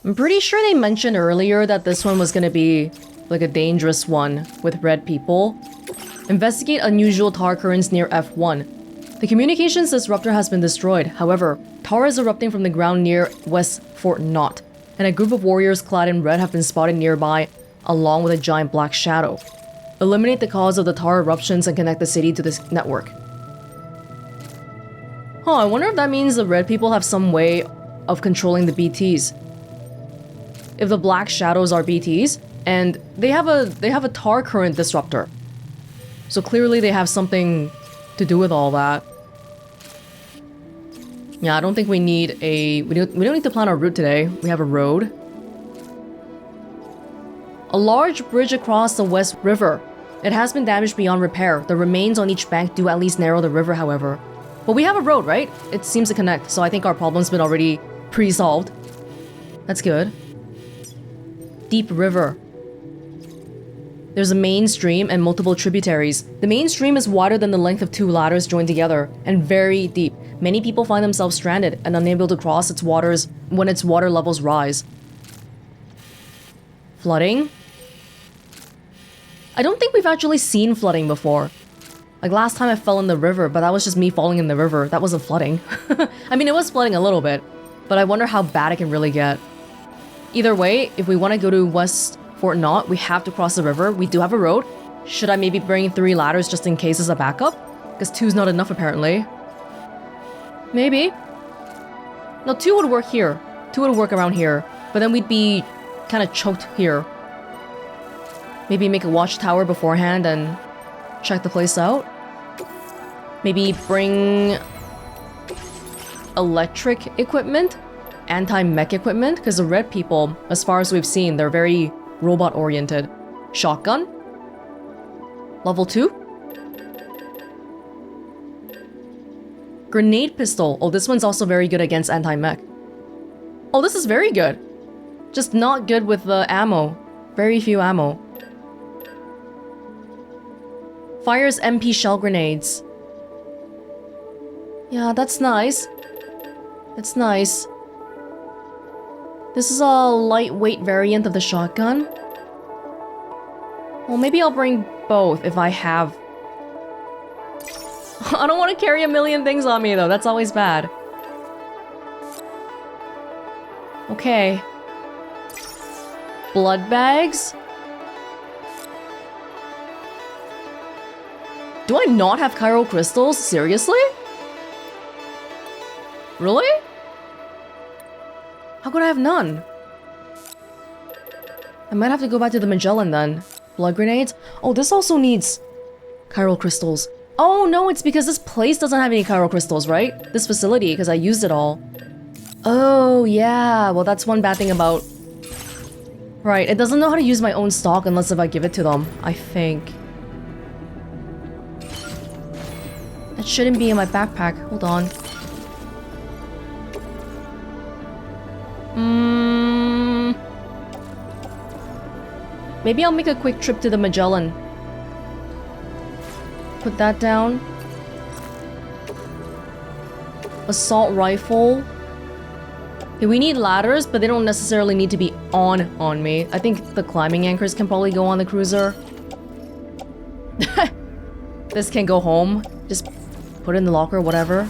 S1: I'm pretty sure they mentioned earlier that this one was gonna be like a dangerous one with red people. Investigate unusual tar currents near F1. The communications disruptor has been destroyed. However, tar is erupting from the ground near West Fort Knot, and a group of warriors clad in red have been spotted nearby, along with a giant black shadow. Eliminate the cause of the tar eruptions and connect the city to this network. Huh, I wonder if that means the red people have some way of controlling the BTs. If the black shadows are BTs, and they have a tar current disruptor. So clearly they have something to do with all that. Yeah, I don't think we need a... We don't need to plan our route today. We have a road. A large bridge across the West River. It has been damaged beyond repair. The remains on each bank do at least narrow the river, however. But we have a road, right? It seems to connect, so I think our problem's been already pre-solved. That's good. Deep river. There's a main stream and multiple tributaries. The main stream is wider than the length of two ladders joined together, and very deep. Many people find themselves stranded and unable to cross its waters when its water levels rise. Flooding? I don't think we've actually seen flooding before. Like last time I fell in the river, but that was just me falling in the river. That wasn't flooding. I mean, it was flooding a little bit, but I wonder how bad it can really get. Either way, if we want to go to West Fort Knot, we have to cross the river. We do have a road. Should I maybe bring 3 ladders just in case as a backup? Because 2's not enough apparently. Maybe. No, 2 would work here. 2 would work around here. But then we'd be kind of choked here. Maybe make a watchtower beforehand and check the place out. Maybe bring electric equipment, anti-mech equipment, because the red people, as far as we've seen, they're very robot-oriented. Shotgun. Level 2. Grenade pistol. Oh, this one's also very good against anti-mech. Oh, this is very good. Just not good with the ammo. Very few ammo. Fires MP shell grenades. Yeah, that's nice. It's nice. This is a lightweight variant of the shotgun. Well, maybe I'll bring both if I have... I don't want to carry a million things on me though, that's always bad. Okay. Blood bags? Do I not have chiral crystals? Seriously? Really? How could I have none? I might have to go back to the Magellan then. Blood grenades? Oh, this also needs chiral crystals. Oh no, it's because this place doesn't have any chiral crystals, right? This facility, because I used it all. Oh yeah, well that's one bad thing about... Right, it doesn't know how to use my own stock unless if I give it to them, I think. That shouldn't be in my backpack, hold on. Maybe I'll make a quick trip to the Magellan. Put that down. Assault rifle. Okay, we need ladders, but they don't necessarily need to be on me. I think the climbing anchors can probably go on the cruiser. This can go home. Just put it in the locker, whatever.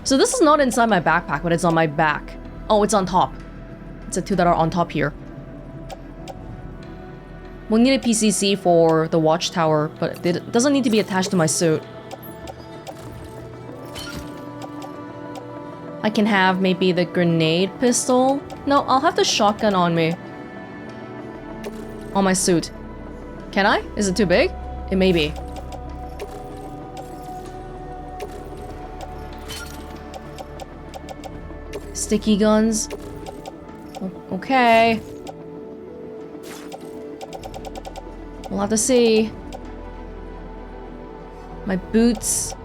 S1: So this is not inside my backpack, but it's on my back. Oh, it's on top. It's the two that are on top here. We'll need a PCC for the watchtower, but it doesn't need to be attached to my suit. I can have maybe the grenade pistol. No, I'll have the shotgun on me. On my suit. Can I? Is it too big? It may be. Sticky guns. Okay. We'll have to see. My boots.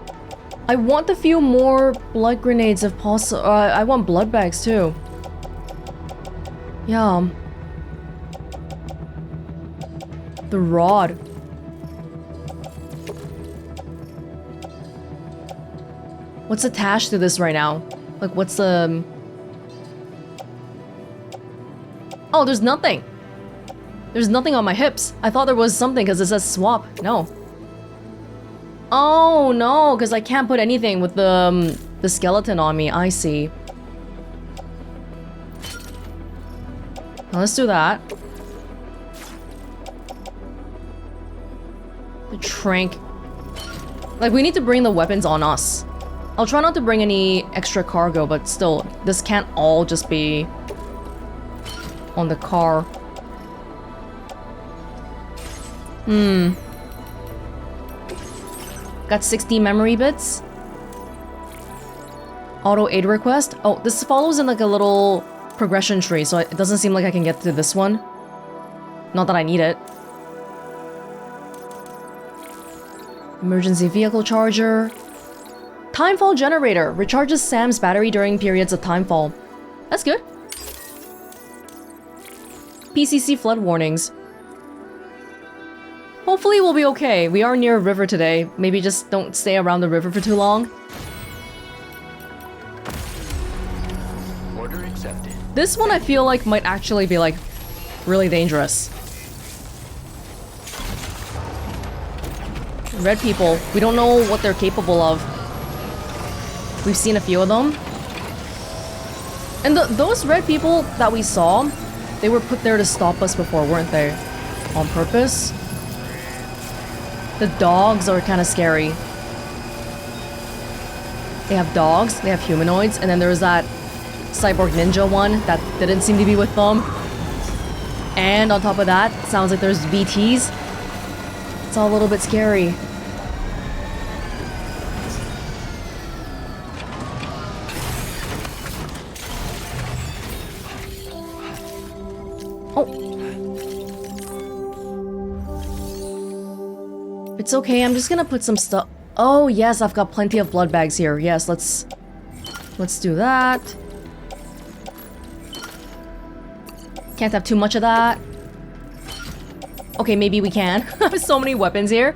S1: I want a few more blood grenades if possible. I want blood bags too. Yeah. The rod. What's attached to this right now? Like, what's the... Oh, there's nothing. There's nothing on my hips. I thought there was something because it says swap. No. Oh, no, because I can't put anything with the skeleton on me. I see. Now let's do that. The trank. Like, we need to bring the weapons on us. I'll try not to bring any extra cargo, but still, this can't all just be on the car. Got 60 memory bits. Auto aid request. Oh, this follows in like a little progression tree, so it doesn't seem like I can get to this one. Not that I need it. Emergency vehicle charger. Timefall generator. Recharges Sam's battery during periods of timefall. That's good. PCC flood warnings. Hopefully we'll be okay. We are near a river today. Maybe just don't stay around the river for too long.
S3: Order accepted.
S1: This one I feel like might actually be like really dangerous. Red people. We don't know what they're capable of. We've seen a few of them. And those red people that we saw, they were put there to stop us before, weren't they? On purpose. The dogs are kind of scary. They have dogs, they have humanoids, and then there's that cyborg ninja one that didn't seem to be with them. And on top of that, sounds like there's VTs. It's all a little bit scary. It's okay, I'm just gonna put some stuff... Oh yes, I've got plenty of blood bags here. Yes, let's do that. Can't have too much of that. Okay, maybe we can. So many weapons here.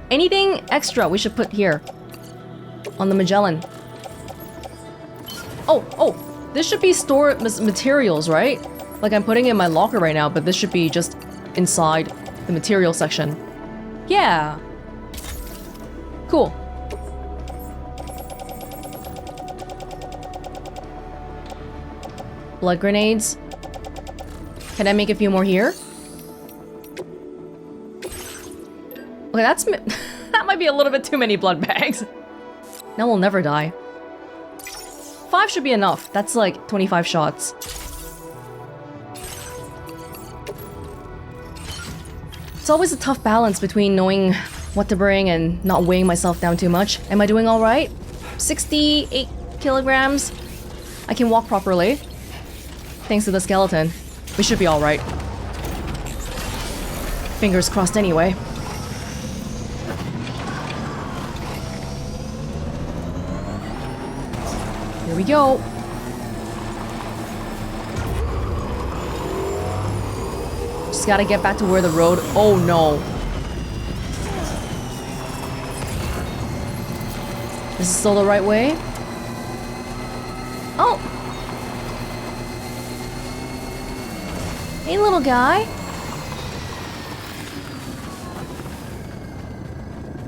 S1: Anything extra we should put here on the Magellan. Oh, this should be stored materials, right? Like I'm putting it in my locker right now, but this should be just inside the material section. Yeah. Cool. Blood grenades. Can I make a few more here? Okay, that might be a little bit too many blood bags. Now we'll never die. 5 should be enough. That's like 25 shots. It's always a tough balance between knowing what to bring and not weighing myself down too much. Am I doing alright? 68 kilograms. I can walk properly. Thanks to the skeleton. We should be alright. Fingers crossed anyway. Here we go. Just gotta get back to where the road... Oh no. This is still the right way? Oh! Hey, little guy.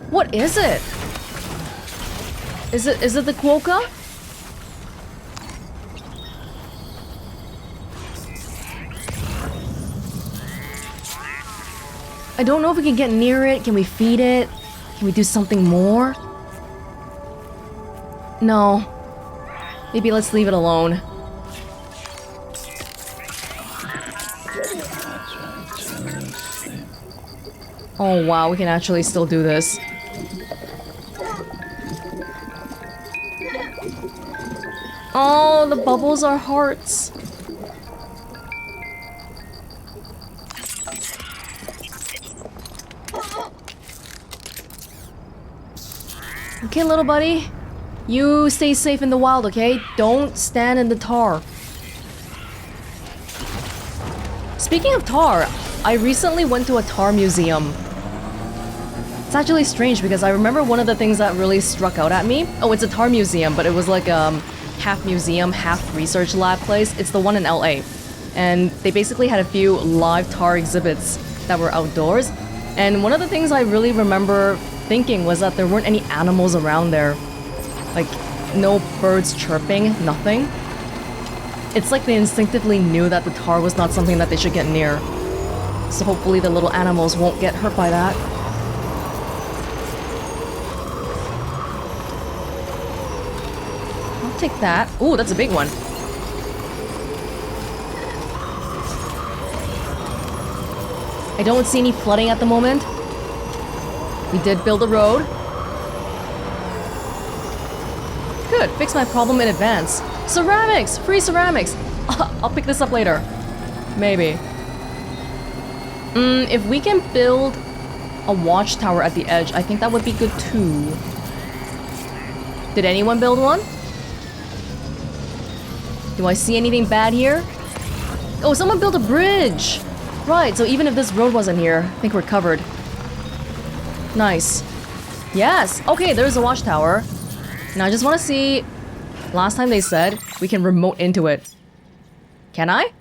S1: What is it? Is it the quokka? I don't know if we can get near it. Can we feed it? Can we do something more? No. Maybe let's leave it alone. Oh wow, we can actually still do this. Oh, the bubbles are hearts. Okay, little buddy. You stay safe in the wild, okay? Don't stand in the tar. Speaking of tar, I recently went to a tar museum. It's actually strange because I remember one of the things that really struck out at me. Oh, it's a tar museum, but it was like half museum, half research lab place. It's the one in LA. And they basically had a few live tar exhibits that were outdoors. And one of the things I really remember thinking was that there weren't any animals around there. Like, no birds chirping, nothing. It's like they instinctively knew that the tar was not something that they should get near. So hopefully the little animals won't get hurt by that. I'll take that. Ooh, that's a big one. I don't see any flooding at the moment. We did build a road. Good, fix my problem in advance. Ceramics! Free ceramics! I'll pick this up later. Maybe. If we can build a watchtower at the edge, I think that would be good too. Did anyone build one? Do I see anything bad here? Oh, someone built a bridge! Right, so even if this road wasn't here, I think we're covered. Nice. Yes! Okay, there's a watchtower. Now I just want to see... Last time they said we can remote into it. Can I?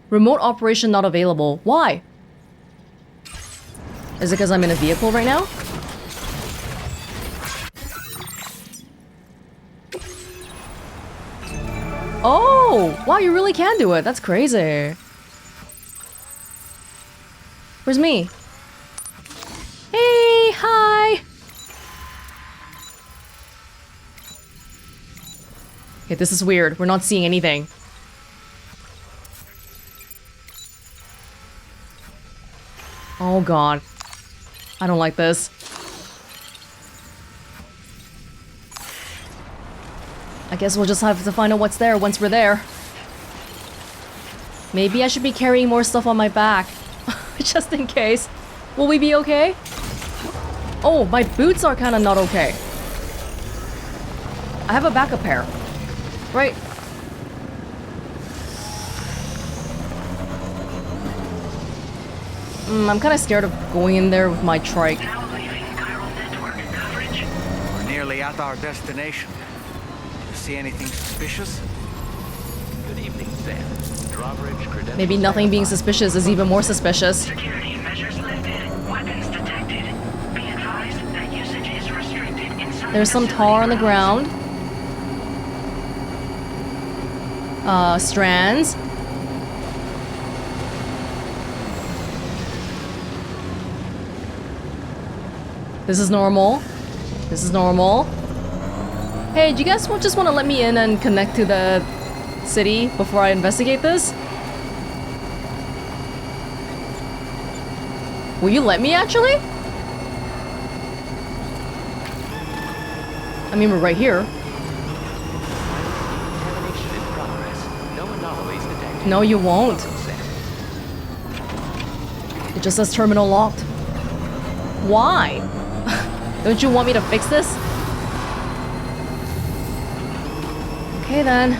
S1: Remote operation not available. Why? Is it because I'm in a vehicle right now? Oh! Wow, you really can do it. That's crazy. Where's me? Hey! Hi! Okay, this is weird. We're not seeing anything. Oh god. I don't like this. I guess we'll just have to find out what's there once we're there. Maybe I should be carrying more stuff on my back. Just in case. Will we be okay? Oh, my boots are kind of not okay. I have a backup pair. Right. I'm kind of scared of going in there with my trike.
S4: We're nearly at our destination. You see anything suspicious?
S7: Good evening, Sam. Drawbridge credentials.
S1: Maybe nothing being suspicious is even more suspicious.
S6: Security measures lifted. Weapons detected. Be advised that usage is restricted inside.
S1: There's some tar on the ground. Strands. This is normal. This is normal. Hey, do you guys just want to let me in and connect to the city before I investigate this? Will you let me actually? I mean, we're right here.
S7: Contamination in progress. No anomalies detected.
S1: No, you won't.
S7: Sam.
S1: It just says terminal locked. Why? Don't you want me to fix this? Okay then.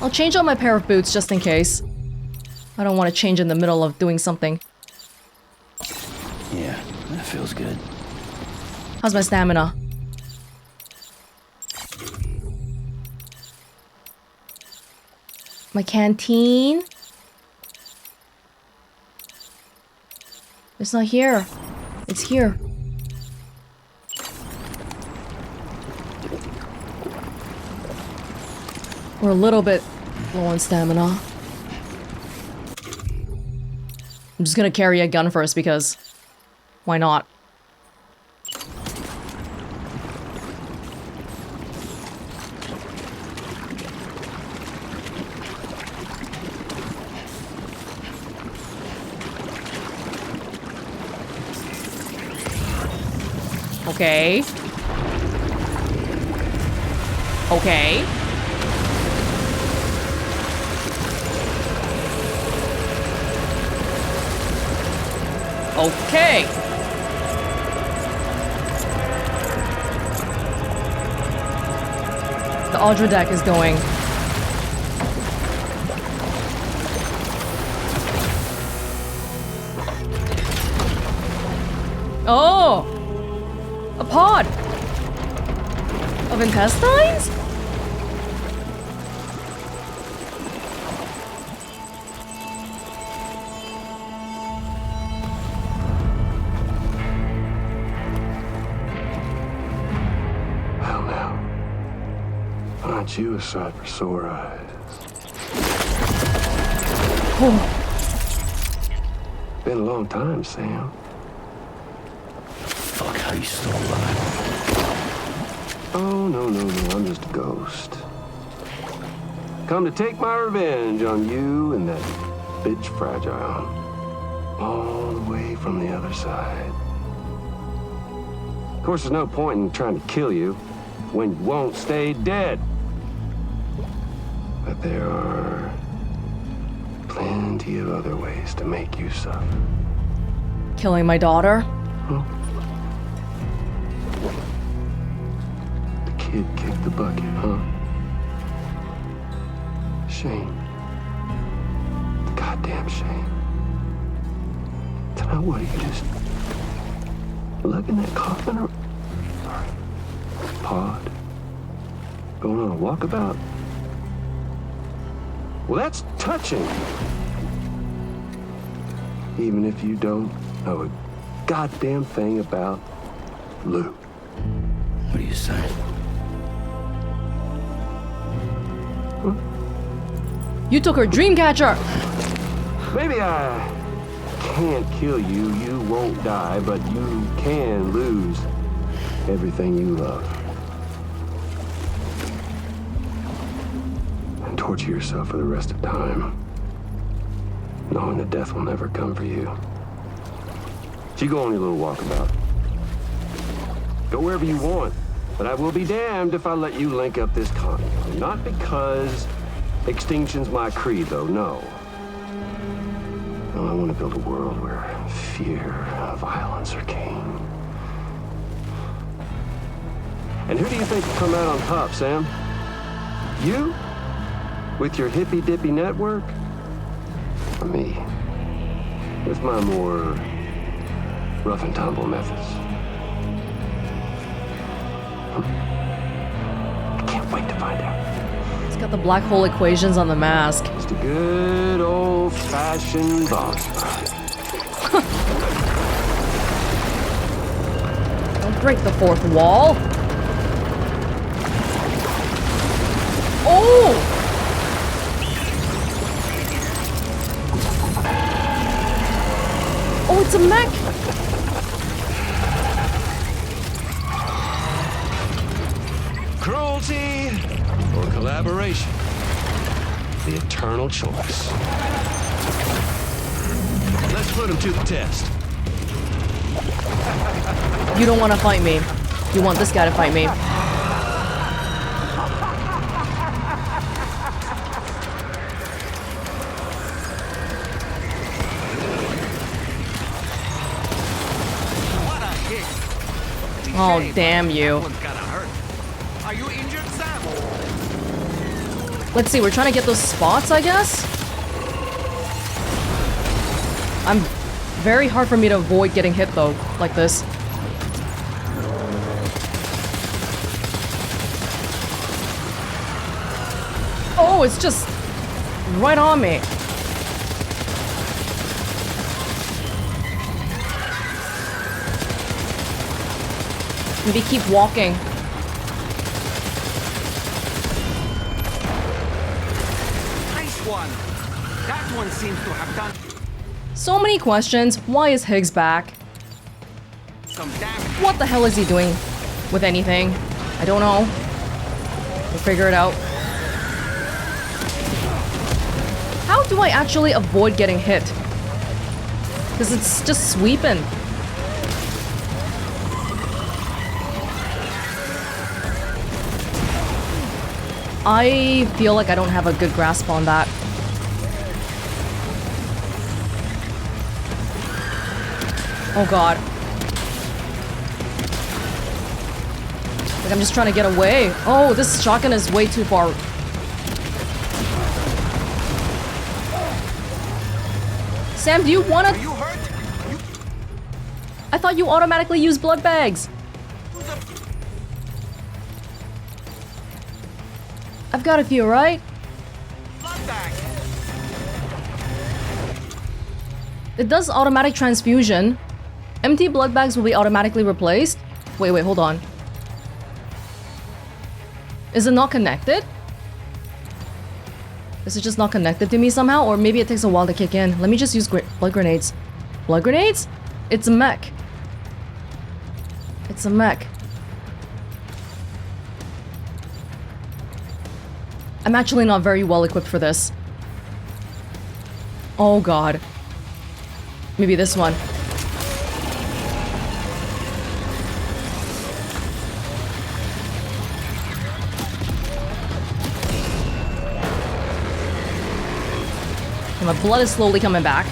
S1: I'll change out my pair of boots just in case. I don't want to change in the middle of doing something.
S7: Yeah, that feels good.
S1: How's my stamina? My canteen? It's not here. It's here. We're a little bit low on stamina. I'm just gonna carry a gun first because why not? Okay. Okay. Okay. The Audra deck is going. Oh! A pod! Of intestines?
S8: Well now, aren't you a sight for sore eyes?
S1: Oh,
S8: Been a long time, Sam.
S7: Fuck, how you still alive?
S8: Oh, no, I'm just a ghost. Come to take my revenge on you and that bitch Fragile. All the way from the other side. Of course, there's no point in trying to kill you when you won't stay dead. But there are plenty of other ways to make you suffer.
S1: killing my daughter?
S8: Huh? The kid kicked the bucket, huh? Shame. Goddamn shame. Tonight, what are you just lugging that coffin or pod? Going on a walkabout? Well, that's touching. Even if you don't know a goddamn thing about Lou.
S7: What are you saying?
S8: Huh?
S1: You took her dream catcher!
S8: Maybe I can't kill you, you won't die, but you can lose everything you love. And torture yourself for the rest of time, knowing that death will never come for you. So you go on your little walkabout. Go wherever you want, but I will be damned if I let you link up this continent. Not because extinction's my creed, though, no. No, I want to build a world where fear and violence are king. And who do you think will come out on top, Sam? You? With your hippy-dippy network? Or me? With my more rough and tumble methods? I can't wait to find out.
S1: It's got the black hole equations on the mask.
S8: Just a good old-fashioned boss fight.
S1: Don't break the fourth wall. Oh! Oh, it's a mech!
S8: Cruelty or collaboration? The eternal choice. Let's put him to the test.
S1: You don't want to fight me. You want this guy to fight me. Oh, damn you.
S4: Are you injured, Sam?
S1: Let's see, we're trying to get those spots, I guess? Very hard for me to avoid getting hit, though, like this. Oh, it's just right on me. Maybe keep walking.
S4: Nice one. That one seems to have done
S1: So many questions. Why is Higgs back?
S4: some damage.
S1: What the hell is he doing with anything? I don't know. We'll figure it out. How do I actually avoid getting hit? Because it's just sweeping. I feel like I don't have a good grasp on that. Oh god. Like I'm just trying to get away. Oh, this shotgun is way too far. Sam, do you wanna...
S4: Are you hurt?
S1: I thought you automatically use blood bags. I've got a few, right?
S4: Blood bag.
S1: It does automatic transfusion. Empty blood bags will be automatically replaced. Wait, hold on. Is it not connected? Is it just not connected to me somehow? Or maybe it takes a while to kick in. Let me just use blood grenades. Blood grenades? It's a mech. It's a mech. I'm actually not very well equipped for this. Oh god. Maybe this one. And my blood is slowly coming back.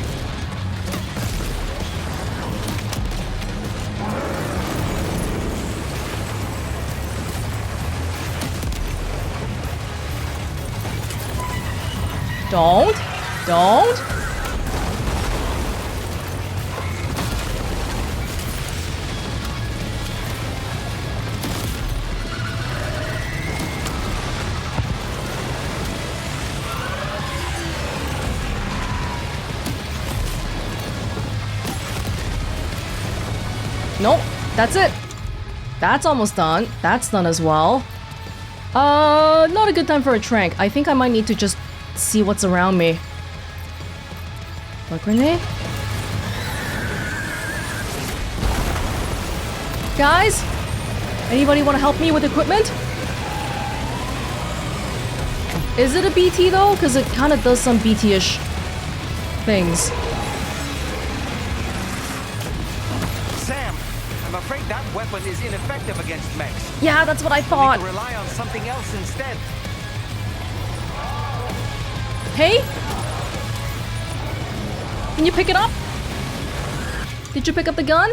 S1: Don't. Nope, that's it. That's almost done. That's done as well. Not a good time for a trank. I think I might need to just see what's around me. Blood grenade? Guys? Anybody want to help me with equipment? Is it a BT though? Because it kind of does some BT-ish things.
S4: Sam, I'm afraid that weapon is ineffective against mechs.
S1: Yeah, that's what I
S4: We need
S1: thought.
S4: to rely on something else instead.
S1: Hey? Can you pick it up? Did you pick up the gun?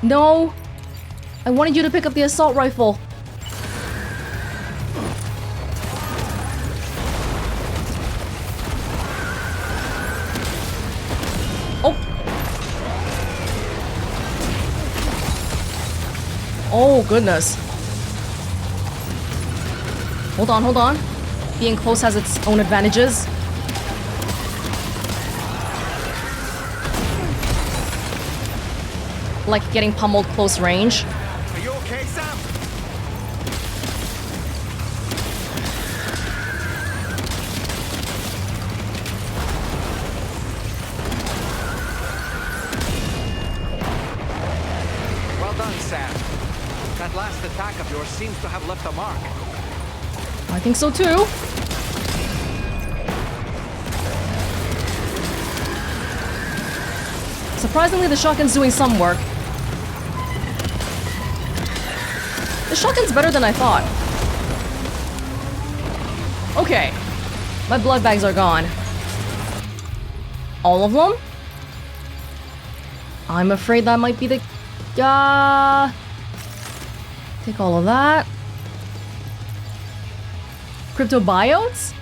S1: No! I wanted you to pick up the assault rifle. Oh! Oh, goodness. Hold on, hold on. Being close has its own advantages. Like getting pummeled close range.
S4: Are you okay, Sam? Well done, Sam. That last attack of yours seems to have left a mark.
S1: I think so too. Surprisingly, the shotgun's doing some work. The shotgun's better than I thought. Okay. My blood bags are gone. All of them? I'm afraid that might be the... Take all of that. Cryptobiotes?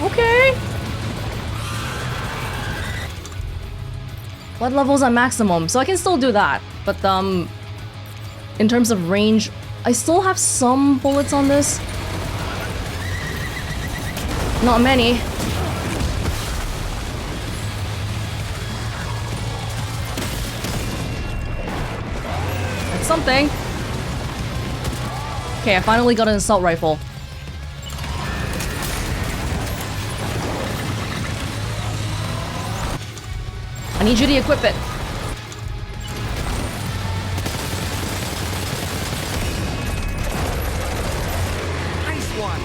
S1: Okay. Blood levels at maximum, so I can still do that. But, in terms of range, I still have some bullets on this. Not many. That's something. Okay, I finally got an assault rifle. I need you to equip it.
S4: Nice one.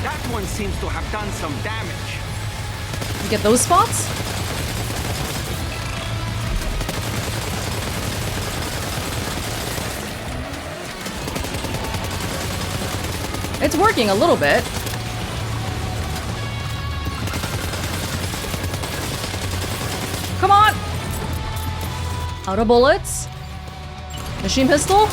S4: That one seems to have done some damage.
S1: You get those spots? It's working a little bit. Come on! Out of bullets. Machine pistol.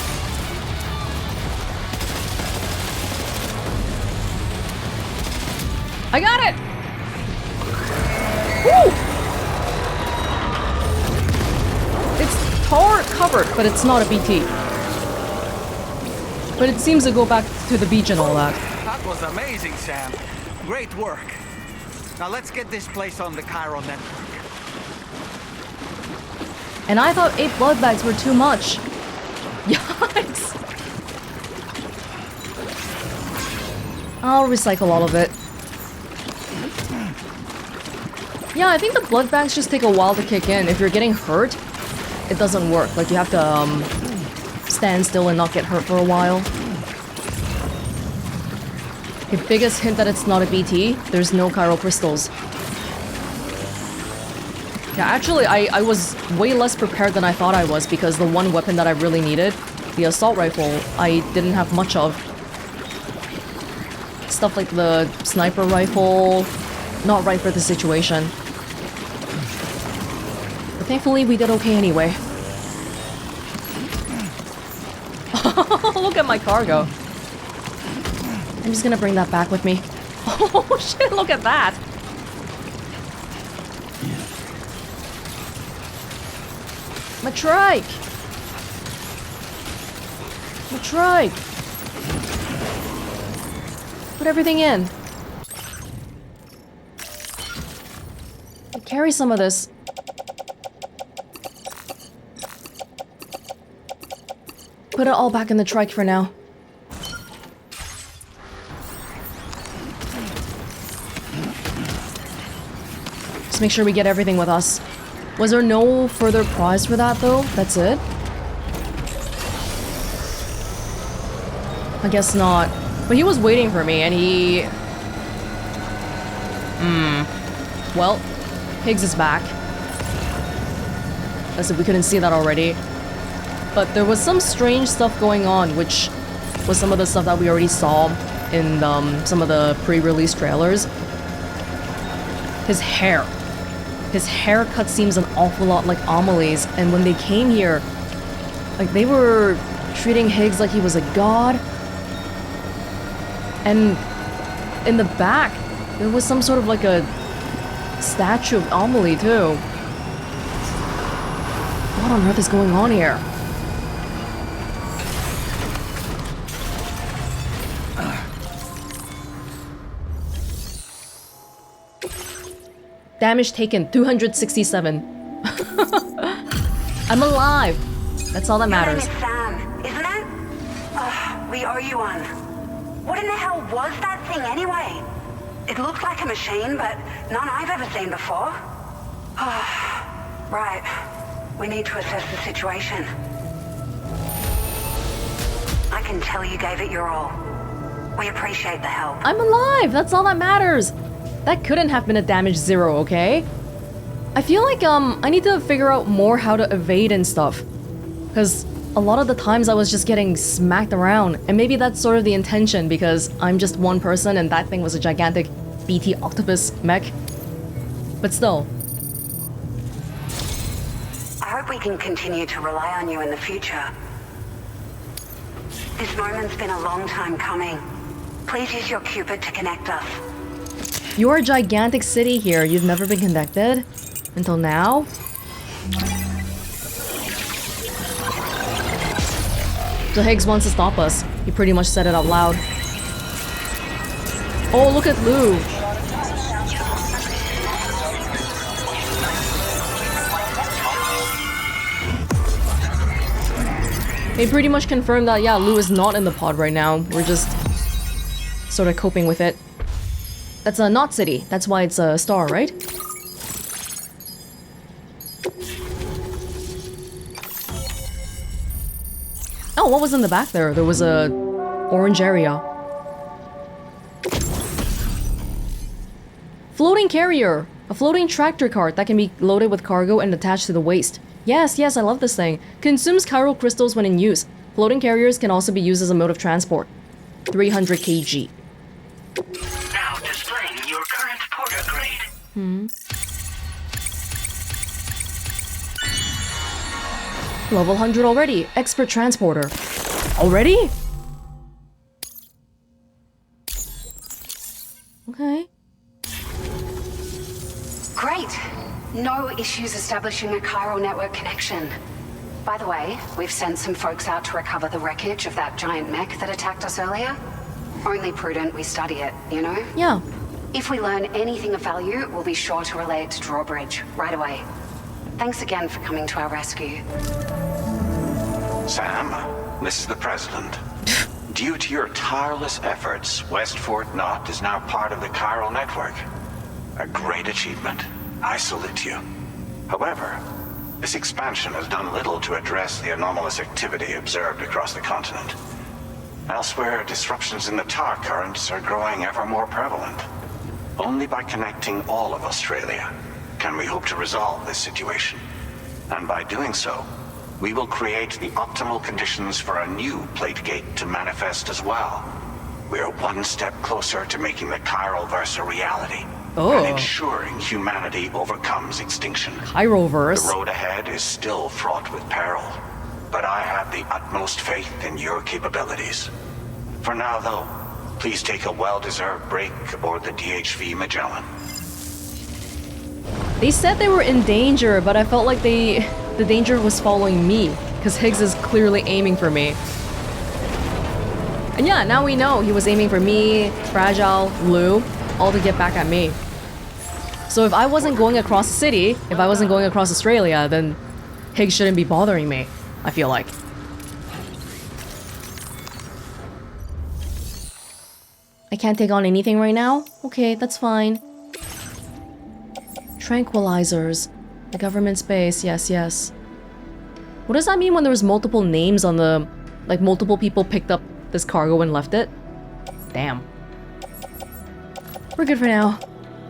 S1: I got it! Woo! It's tar covered, but it's not a BT. But it seems to go back to the beach and all that.
S4: That was amazing, Sam. Great work. Now let's get this place on the Cairo network.
S1: And I thought 8 blood bags were too much. Yikes! I'll recycle all of it. Yeah, I think the blood bags just take a while to kick in. If you're getting hurt, it doesn't work. Like, you have to stand still and not get hurt for a while. The biggest hint that it's not a BT, there's no chiral crystals. Yeah, actually, I was way less prepared than I thought I was because the one weapon that I really needed, the assault rifle, I didn't have much of. Stuff like the sniper rifle, not right for the situation. But thankfully, we did okay anyway. Look at my cargo. I'm just gonna bring that back with me. Oh shit, look at that! My trike! My trike! Put everything in. I'll carry some of this. Put it all back in the trike for now. Just make sure we get everything with us. Was there no further prize for that, though? That's it? I guess not. But he was waiting for me, and he... Well, Higgs is back. As if we couldn't see that already. But there was some strange stuff going on, which was some of the stuff that we already saw in some of the pre-release trailers. His hair. His haircut seems an awful lot like Amelie's, and when they came here, like they were treating Higgs like he was a god. And in the back, there was some sort of like a statue of Amelie too. What on earth is going on here? Damage taken, 267. I'm alive. That's all that matters.
S9: Your name is Sam, isn't it? We owe you one. What in the hell was that thing anyway? It looked like a machine, but none I've ever seen before. Right. We need to assess the situation. I can tell you gave it your all. We appreciate the help.
S1: I'm alive. That's all that matters. That couldn't have been a damage 0, okay? I feel like I need to figure out more how to evade and stuff. Because a lot of the times I was just getting smacked around. And maybe that's sort of the intention because I'm just one person and that thing was a gigantic BT Octopus mech. But still.
S9: I hope we can continue to rely on you in the future. This moment's been a long time coming. Please use your Cupid to connect us.
S1: You're a gigantic city here. You've never been connected? Until now? So Higgs wants to stop us. He pretty much said it out loud. Oh, look at Lou. They pretty much confirmed that, yeah, Lou is not in the pod right now. We're just sort of coping with it. That's a not city. That's why it's a star, right? Oh, what was in the back there? There was a orange area. Floating carrier. A floating tractor cart that can be loaded with cargo and attached to the waist. Yes, I love this thing. Consumes chiral crystals when in use. Floating carriers can also be used as a mode of transport. 300 kg.
S6: Now displaying your current porter grade.
S1: Level 100 already. Expert transporter. Already? Okay.
S9: Great. No issues establishing a chiral network connection. By the way, we've sent some folks out to recover the wreckage of that giant mech that attacked us earlier. Only prudent we study it, you know?
S1: Yeah.
S9: If we learn anything of value, we'll be sure to relay it to Drawbridge right away. Thanks again for coming to our rescue.
S10: Sam, this is the President. Due to your tireless efforts, West Fort Knot is now part of the chiral network. A great achievement. I salute you. However, this expansion has done little to address the anomalous activity observed across the continent. Elsewhere, disruptions in the tar currents are growing ever more prevalent. Only by connecting all of Australia can we hope to resolve this situation. And by doing so, we will create the optimal conditions for a new plate gate to manifest as well. We are one step closer to making the chiral verse a reality.
S1: Oh.
S10: And ensuring humanity overcomes extinction.
S1: Chiroverse.
S10: The road ahead is still fraught with peril, but I have the utmost faith in your capabilities. For now, though, please take a well-deserved break aboard the DHV Magellan.
S1: They said they were in danger, but I felt like the danger was following me, because Higgs is clearly aiming for me. And yeah, now we know he was aiming for me, Fragile, Lou, all to get back at me. So if I wasn't going across the city, if I wasn't going across Australia, then Higgs shouldn't be bothering me, I feel like. I can't take on anything right now? Okay, that's fine. Tranquilizers. The government's base, yes. What does that mean when there was multiple names on the... Like, multiple people picked up this cargo and left it? Damn. We're good for now.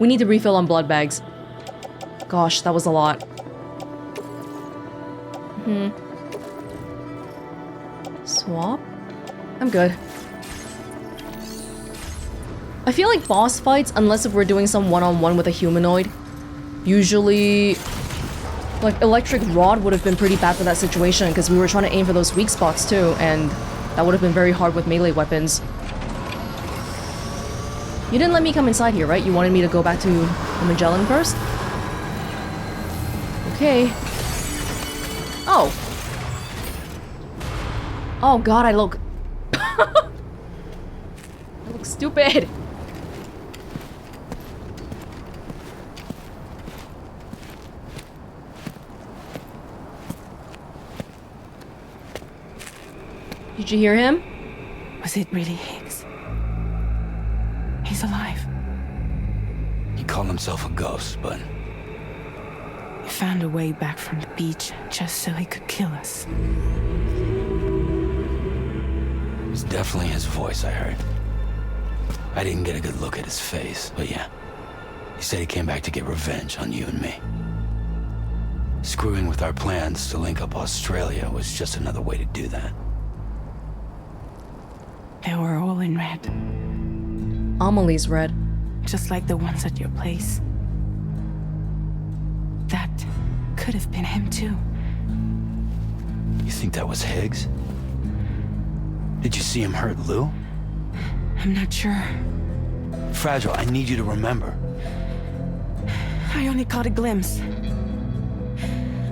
S1: We need to refill on blood bags. Gosh, that was a lot. Swap? I'm good. I feel like boss fights, unless if we're doing some one-on-one with a humanoid, Usually, like, electric rod would have been pretty bad for that situation because we were trying to aim for those weak spots too, and that would have been very hard with melee weapons. You didn't let me come inside here, right? You wanted me to go back to the Magellan first? Okay. Oh. Oh god, I look... I look stupid. Did you hear him?
S11: Was it really Higgs? He's alive.
S7: He called himself a ghost, but
S11: He found a way back from the beach just so he could kill us.
S7: it was definitely his voice I heard. I didn't get a good look at his face, but yeah. He said he came back to get revenge on you and me. Screwing with our plans to link up Australia was just another way to do that.
S11: They were all in red,
S1: Amelie's red.
S11: just like the ones at your place. That could have been him too.
S7: You think that was Higgs? Did you see him hurt Lou?
S11: I'm not sure.
S7: Fragile, I need you to remember.
S11: I only caught a glimpse.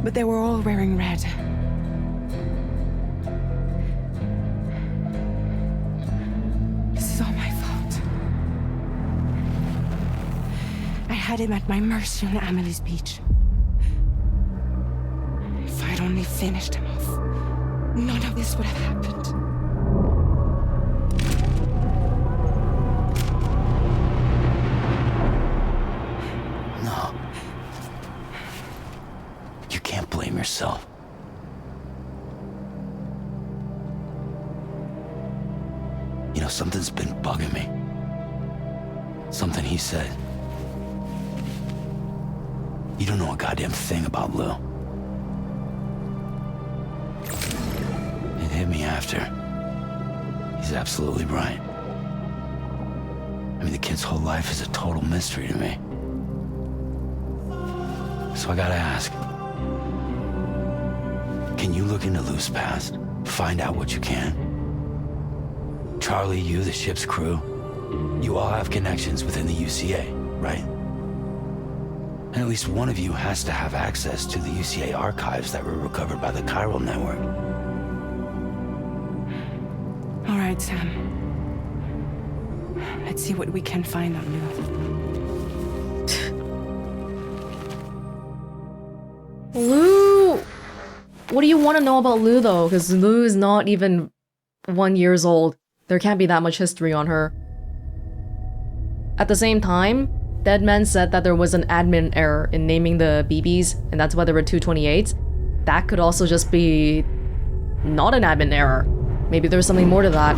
S11: But they were all wearing red. This is all my fault. I had him at my mercy on Amelie's beach. If I'd only finished him off, none of this would have happened.
S7: No. You can't blame yourself. You know, something's been bugging me. Something he said. You don't know a goddamn thing about Lou. It hit me after. He's absolutely right. I mean, the kid's whole life is a total mystery to me. So I gotta ask. Can you look into Lou's past? Find out what you can? Charlie, you, the ship's crew, you all have connections within the UCA, right? And at least one of you has to have access to the UCA archives that were recovered by the chiral network.
S11: All right, Sam. Let's see what we can find on Lou.
S1: Lou! What do you want to know about Lou, though? Because Lou is not even 1 year old. There can't be that much history on her. At the same time, Deadman said that there was an admin error in naming the BBs, and that's why there were 228s. That could also just be not an admin error. Maybe there's something more to that.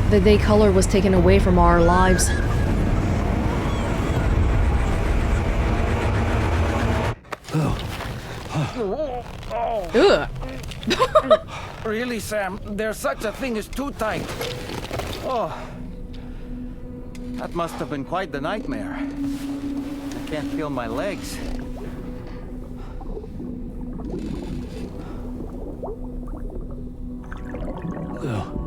S1: The day color was taken away from our lives. Ugh.
S4: Really, Sam? There's such a thing as too tight. Oh. That must have been quite the nightmare. I can't feel my legs.
S7: Lou.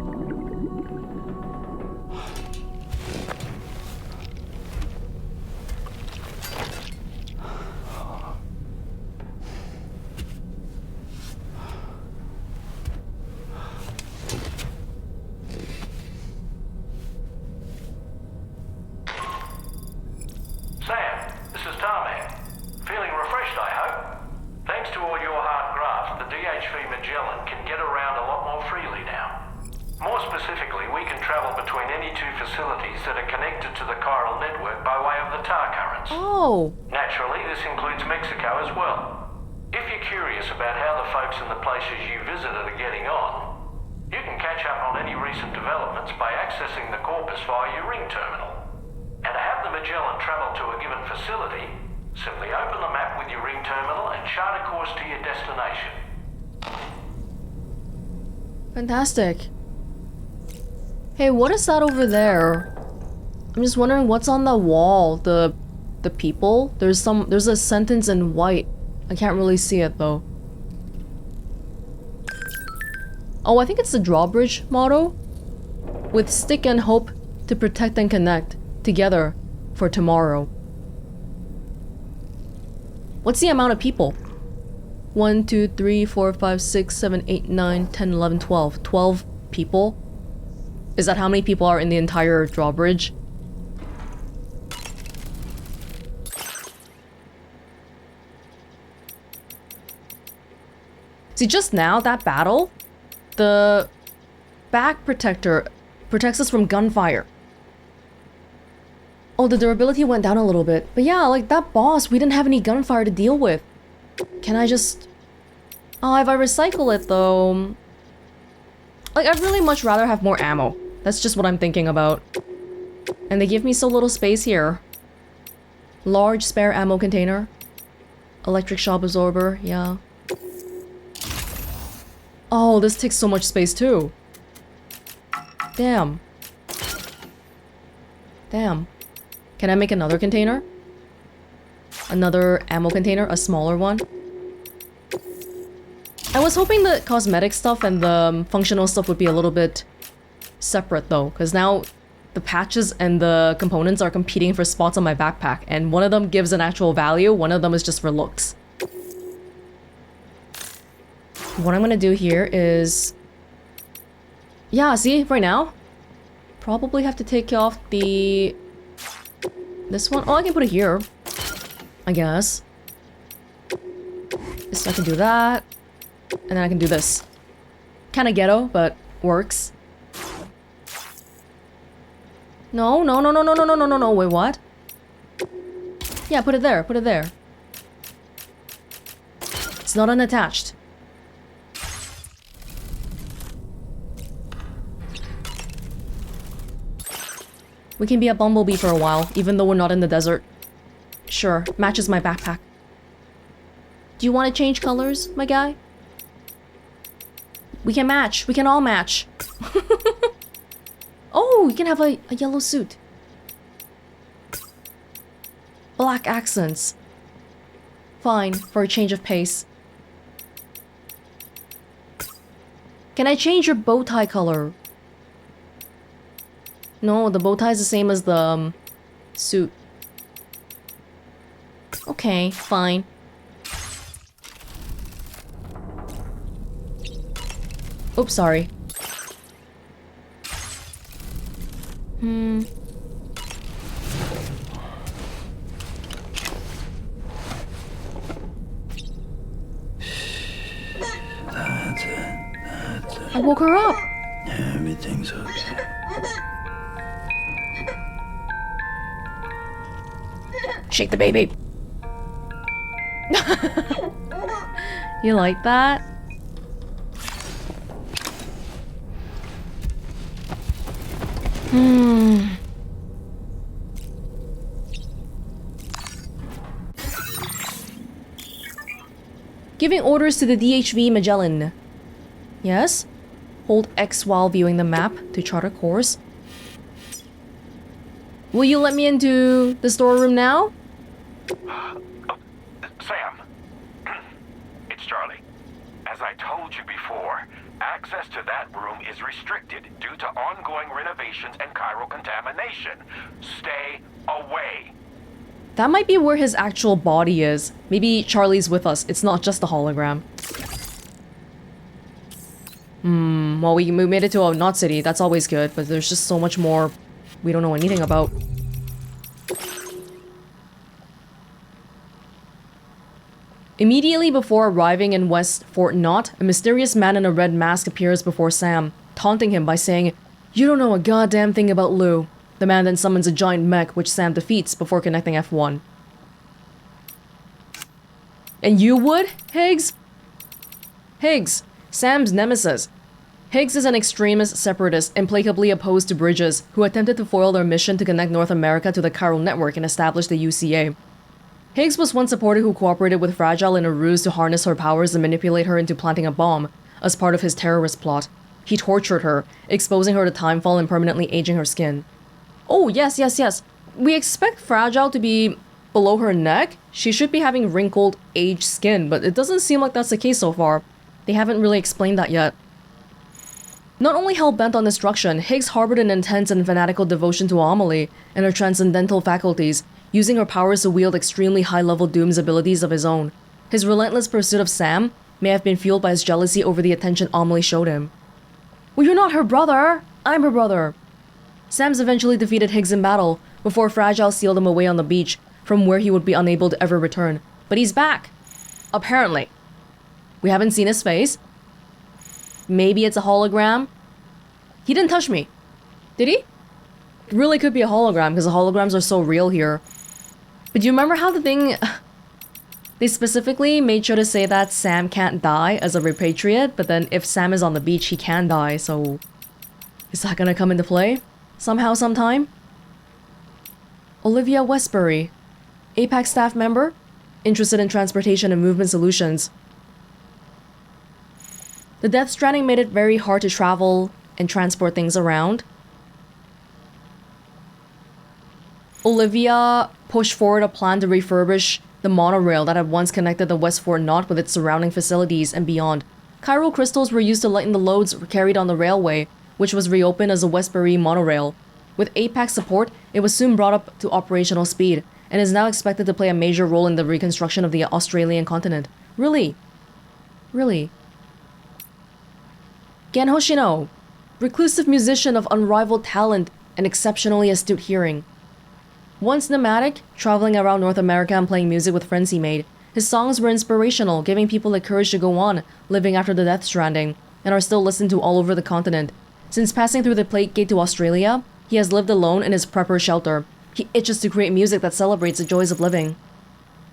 S3: Sam, this is Dollman. Feeling refreshed, I hope? Thanks to all your hard graft, the DHV Magellan can get around a lot more freely now. More specifically, we can travel between any two facilities that are connected to the chiral network by way of the tar currents.
S1: Oh.
S3: Naturally, this includes Mexico as well. If you're curious about how the folks in the places you visited are getting on, you can catch up on any recent developments by accessing the Corpus via your ring terminal. And to have the Magellan travel to a given facility,
S1: Fantastic. Hey, what is that over there? I'm just wondering what's on the wall. The people? There's a sentence in white. I can't really see it though. Oh, I think it's the drawbridge motto. With stick and hope to protect and connect together for tomorrow. What's the amount of people? 1, 2, 3, 4, 5, 6, 7, 8, 9, 10, 11, 12. 12 people? Is that how many people are in the entire drawbridge? See, just now, that battle, the back protector protects us from gunfire. Oh, the durability went down a little bit. But yeah, like that boss, we didn't have any gunfire to deal with. Can I just... Oh, if I recycle it though... Like, I'd really much rather have more ammo. That's just what I'm thinking about. And they give me so little space here. Large spare ammo container. Electric shock absorber, yeah. Oh, this takes so much space too. Damn. Damn. Can I make another container? Another ammo container, a smaller one? I was hoping the cosmetic stuff and the functional stuff would be a little bit separate though, because now the patches and the components are competing for spots on my backpack, and one of them gives an actual value, one of them is just for looks. What I'm gonna do here is... Yeah, see, right now? Probably have to take off the... This one? Oh, I can put it here. I guess. So I can do that. And then I can do this. Kinda ghetto, but works. No, no, no, no, no, no, no, no, no, no, wait, what? Yeah, put it there, put it there. It's not unattached. We can be a bumblebee for a while, even though we're not in the desert. Sure, matches my backpack. Do you want to change colors, my guy? We can match. We can all match. Oh, you can have a yellow suit. Black accents. Fine, for a change of pace. Can I change your bow tie color? No, the bow tie is the same as the suit. Okay, fine. Oops, sorry.
S7: That's it.
S1: I woke her up.
S7: Everything's okay.
S1: Shake the baby. You like that? Giving orders to the DHV Magellan. Yes? Hold X while viewing the map to chart a course. Will you let me into the storeroom now?
S12: Sam, it's Charlie. As I told you before, access to that room is restricted due to ongoing renovations and chiral contamination. Stay away.
S1: That might be where his actual body is. Maybe Charlie's with us. It's not just a hologram. Well, we made it to a Knot City. That's always good, but there's just so much more we don't know anything about. Immediately before arriving in West Fort Knot, a mysterious man in a red mask appears before Sam, taunting him by saying, "You don't know a goddamn thing about Lou." The man then summons a giant mech, which Sam defeats before connecting F1. And you would, Higgs? Higgs, Sam's nemesis. Higgs is an extremist separatist implacably opposed to Bridges, who attempted to foil their mission to connect North America to the chiral network and establish the UCA. Higgs was one supporter who cooperated with Fragile in a ruse to harness her powers and manipulate her into planting a bomb, as part of his terrorist plot. He tortured her, exposing her to timefall and permanently aging her skin. Oh, yes, yes, yes. We expect Fragile to be below her neck. She should be having wrinkled, aged skin, but it doesn't seem like that's the case so far. They haven't really explained that yet. Not only hell-bent on destruction, Higgs harbored an intense and fanatical devotion to Amelie and her transcendental faculties, using her powers to wield extremely high-level Doom's abilities of his own. His relentless pursuit of Sam may have been fueled by his jealousy over the attention Amelie showed him. Well, you're not her brother! I'm her brother! Sam's eventually defeated Higgs in battle, before Fragile sealed him away on the beach, from where he would be unable to ever return. But he's back! Apparently. We haven't seen his face. Maybe it's a hologram. He didn't touch me. Did he? It really could be a hologram, because the holograms are so real here. But do you remember how the thing... They specifically made sure to say that Sam can't die as a repatriate, but then if Sam is on the beach, he can die, so... Is that gonna come into play? Somehow, sometime? Olivia Westbury. APAC staff member? Interested in transportation and movement solutions. The Death Stranding made it very hard to travel and transport things around. Olivia pushed forward a plan to refurbish the monorail that had once connected the West Fort Knot with its surrounding facilities and beyond. Chiral crystals were used to lighten the loads carried on the railway, which was reopened as the Westbury monorail. With APAC support, it was soon brought up to operational speed, and is now expected to play a major role in the reconstruction of the Australian continent. Really? Really? Gen Hoshino, reclusive musician of unrivaled talent and exceptionally astute hearing. Once nomadic, traveling around North America and playing music with friends he made, his songs were inspirational, giving people the courage to go on living after the Death Stranding, and are still listened to all over the continent. Since passing through the Plate Gate to Australia, he has lived alone in his prepper shelter. He itches to create music that celebrates the joys of living.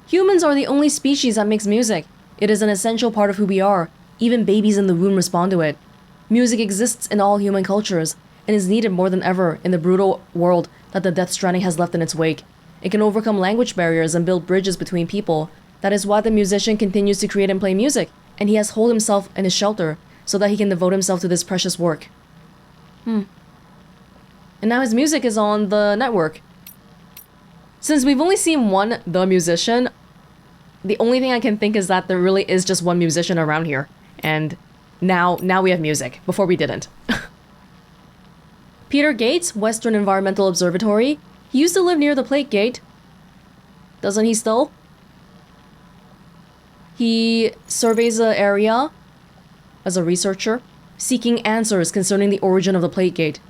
S1: Humans are the only species that makes music. It is an essential part of who we are. Even babies in the womb respond to it. Music exists in all human cultures, and is needed more than ever in the brutal world that the Death Stranding has left in its wake. It can overcome language barriers and build bridges between people. That is why the musician continues to create and play music, and he has holed himself in his shelter, so that he can devote himself to this precious work. And now his music is on the network. Since we've only seen one The Musician, the only thing I can think is that there really is just one musician around here. And now we have music. Before we didn't. Peter Gates, Western Environmental Observatory. He used to live near the Plate Gate. Doesn't he still? He surveys the area as a researcher, seeking answers concerning the origin of the Plate Gate.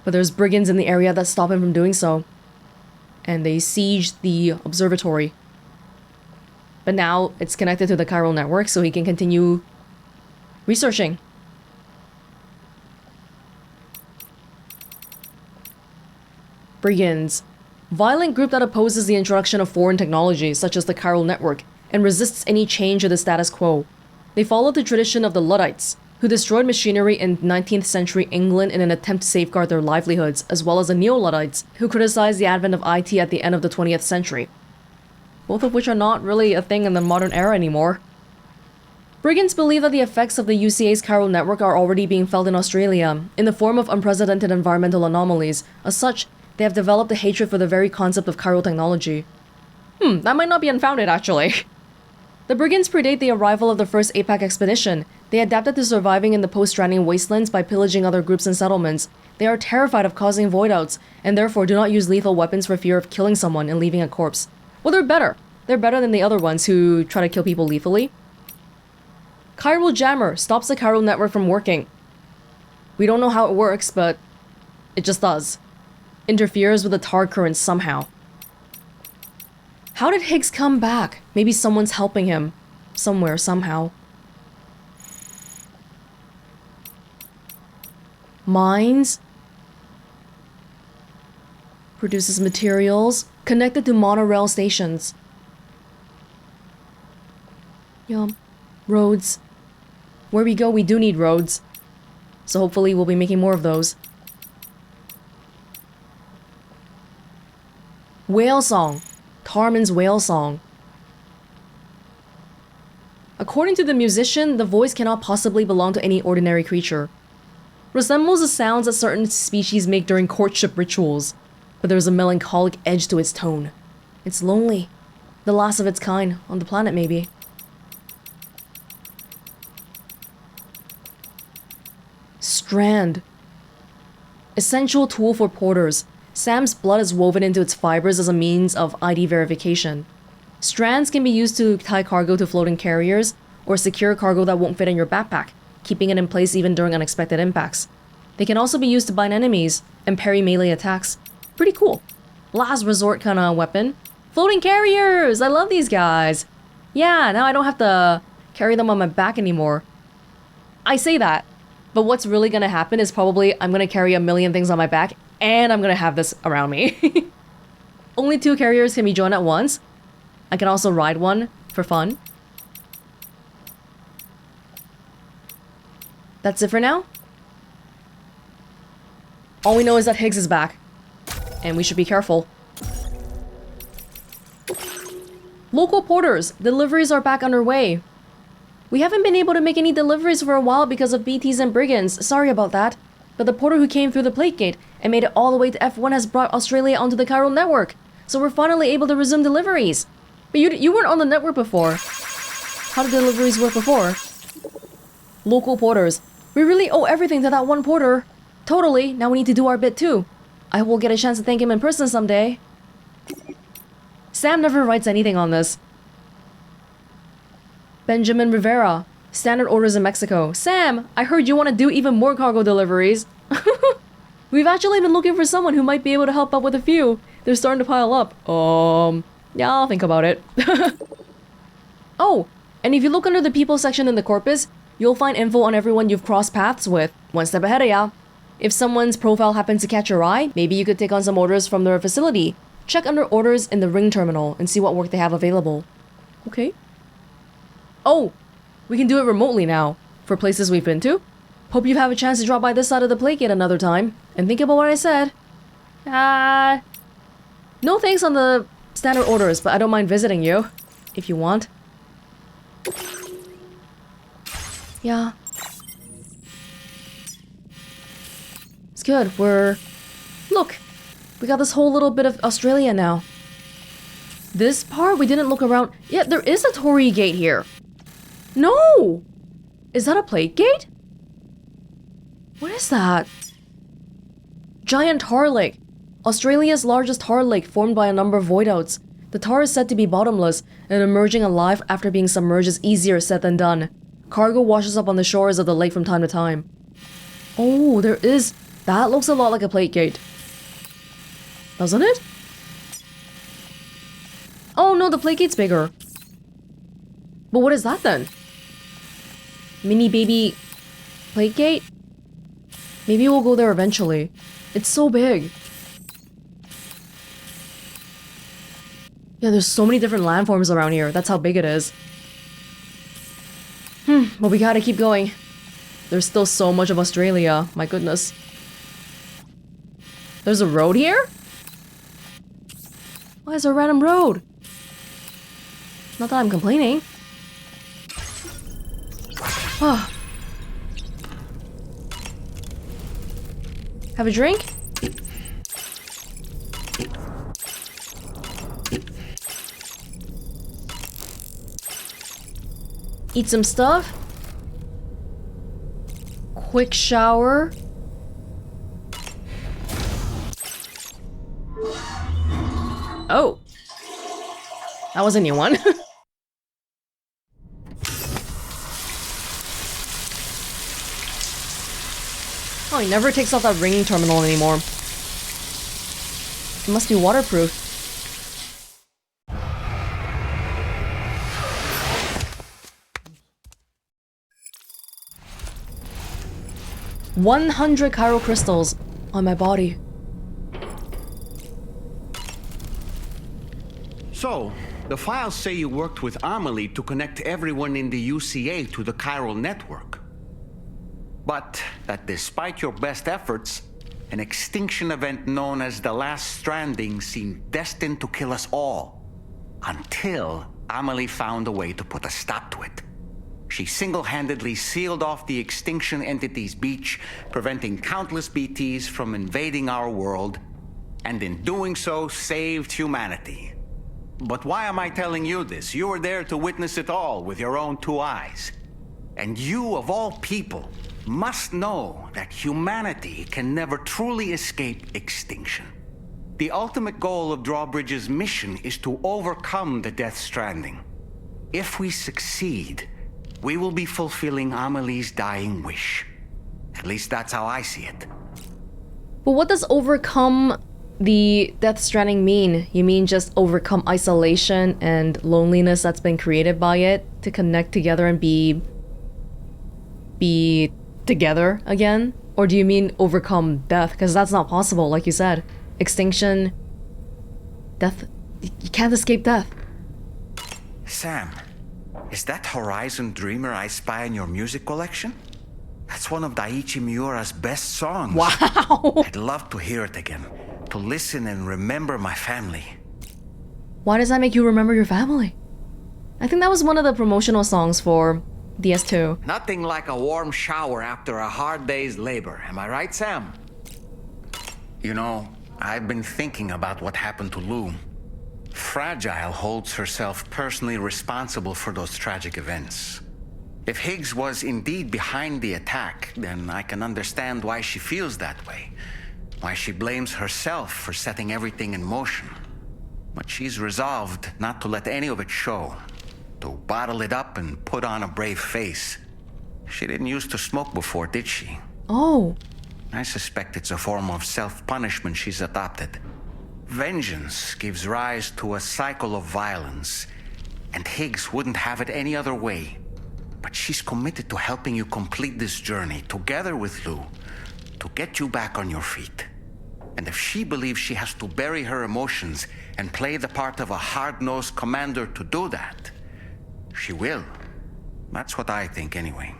S1: But there's brigands in the area that stop him from doing so. And they siege the observatory. But now it's connected to the chiral network, so he can continue researching. Brigands. Violent group that opposes the introduction of foreign technology, such as the chiral network, and resists any change to the status quo. They followed the tradition of the Luddites, who destroyed machinery in 19th century England in an attempt to safeguard their livelihoods, as well as the Neo-Luddites, who criticized the advent of IT at the end of the 20th century. Both of which are not really a thing in the modern era anymore. Brigands believe that the effects of the UCA's chiral network are already being felt in Australia, in the form of unprecedented environmental anomalies. As such, they have developed a hatred for the very concept of chiral technology. That might not be unfounded, actually. The Brigands predate the arrival of the first APAC expedition. They adapted to surviving in the post-Stranding wastelands by pillaging other groups and settlements. They are terrified of causing voidouts, and therefore do not use lethal weapons for fear of killing someone and leaving a corpse. Well, they're better. They're better than the other ones who try to kill people lethally. Chiral Jammer stops the chiral network from working. We don't know how it works, but it just does. Interferes with the tar currents somehow. How did Higgs come back? Maybe someone's helping him. Somewhere, somehow. Mines. Produces materials. Connected to monorail stations. Yup. Roads. Where we go, we do need roads. So hopefully we'll be making more of those. Whale song. Tarman's whale song. According to the musician, the voice cannot possibly belong to any ordinary creature. Resembles the sounds that certain species make during courtship rituals, but there's a melancholic edge to its tone. It's lonely. The last of its kind on the planet, maybe. Strand. Essential tool for porters. Sam's blood is woven into its fibers as a means of ID verification. Strands can be used to tie cargo to floating carriers or secure cargo that won't fit in your backpack, keeping it in place even during unexpected impacts. They can also be used to bind enemies and parry melee attacks. Pretty cool. Last resort kind of weapon. Floating carriers! I love these guys. Yeah, now I don't have to carry them on my back anymore. I say that, but what's really gonna happen is probably I'm gonna carry a million things on my back and I'm gonna have this around me. Only 2 carriers can be joined at once. I can also ride one for fun. That's it for now. All we know is that Higgs is back, and we should be careful. Local porters, deliveries are back underway. We haven't been able to make any deliveries for a while because of BTs and brigands. Sorry about that. But the porter who came through the plate gate and made it all the way to F1 has brought Australia onto the chiral network. So we're finally able to resume deliveries. But you weren't on the network before. How did deliveries work before? Local porters. We really owe everything to that one porter. Totally. Now we need to do our bit too. I will get a chance to thank him in person someday. Sam never writes anything on this. Benjamin Rivera. Standard orders in Mexico. Sam, I heard you want to do even more cargo deliveries. We've actually been looking for someone who might be able to help out with a few. They're starting to pile up. Yeah, I'll think about it. Oh, and if you look under the people section in the Corpus, you'll find info on everyone you've crossed paths with. One step ahead of ya. If someone's profile happens to catch your eye, maybe you could take on some orders from their facility. Check under orders in the ring terminal and see what work they have available. Okay. Oh, we can do it remotely now, for places we've been to. Hope you have a chance to drop by this side of the plate gate another time, and think about what I said. No thanks on the standard orders, but I don't mind visiting you, if you want. Yeah. It's good, Look, we got this whole little bit of Australia now. This part, we didn't look around. Yeah, there is a Torii gate here. No! Is that a plate gate? What is that? Giant tar lake. Australia's largest tar lake formed by a number of voidouts. The tar is said to be bottomless, and emerging alive after being submerged is easier said than done. Cargo washes up on the shores of the lake from time to time. Oh, there is... That looks a lot like a plate gate. Doesn't it? Oh no, the plate gate's bigger. But what is that then? Mini baby plate gate? Maybe we'll go there eventually. It's so big. Yeah, there's so many different landforms around here. That's how big it is. But we gotta keep going. There's still so much of Australia. My goodness. There's a road here? Why is there a random road? Not that I'm complaining. Oh. Have a drink? Eat some stuff? Quick shower? Oh. That was a new one. Oh, he never takes off that ringing terminal anymore. It must be waterproof. $100 chiral crystals on my body.
S4: So, the files say you worked with Amelie to connect everyone in the UCA to the chiral network. But that despite your best efforts, an extinction event known as the Last Stranding seemed destined to kill us all. Until Amelie found a way to put a stop to it. She single-handedly sealed off the extinction entity's beach, preventing countless BTs from invading our world, and in doing so, saved humanity. But why am I telling you this? You were there to witness it all with your own 2 eyes. And you, of all people, must know that humanity can never truly escape extinction. The ultimate goal of Drawbridge's mission is to overcome the Death Stranding. If we succeed, we will be fulfilling Amelie's dying wish. At least that's how I see it.
S1: But what does overcome the Death Stranding mean? You mean just overcome isolation and loneliness that's been created by it to connect together and be together again? Or do you mean overcome death? Because that's not possible, like you said. Extinction, death, you can't escape death.
S4: Sam, is that Horizon Dreamer I spy in your music collection? That's one of Daiichi Miura's best songs.
S1: Wow!
S4: I'd love to hear it again, to listen and remember my family.
S1: Why does that make you remember your family? I think that was one of the promotional songs for DS2.
S4: Nothing like a warm shower after a hard day's labor, am I right, Sam? You know, I've been thinking about what happened to Lou. Fragile holds herself personally responsible for those tragic events. If Higgs was indeed behind the attack, then I can understand why she feels that way. Why she blames herself for setting everything in motion. But she's resolved not to let any of it show. To bottle it up and put on a brave face. She didn't used to smoke before, did she?
S1: Oh.
S4: I suspect it's a form of self-punishment she's adopted. Vengeance gives rise to a cycle of violence, and Higgs wouldn't have it any other way. But she's committed to helping you complete this journey, together with Lou, to get you back on your feet. And if she believes she has to bury her emotions and play the part of a hard-nosed commander to do that, she will. That's what I think, anyway.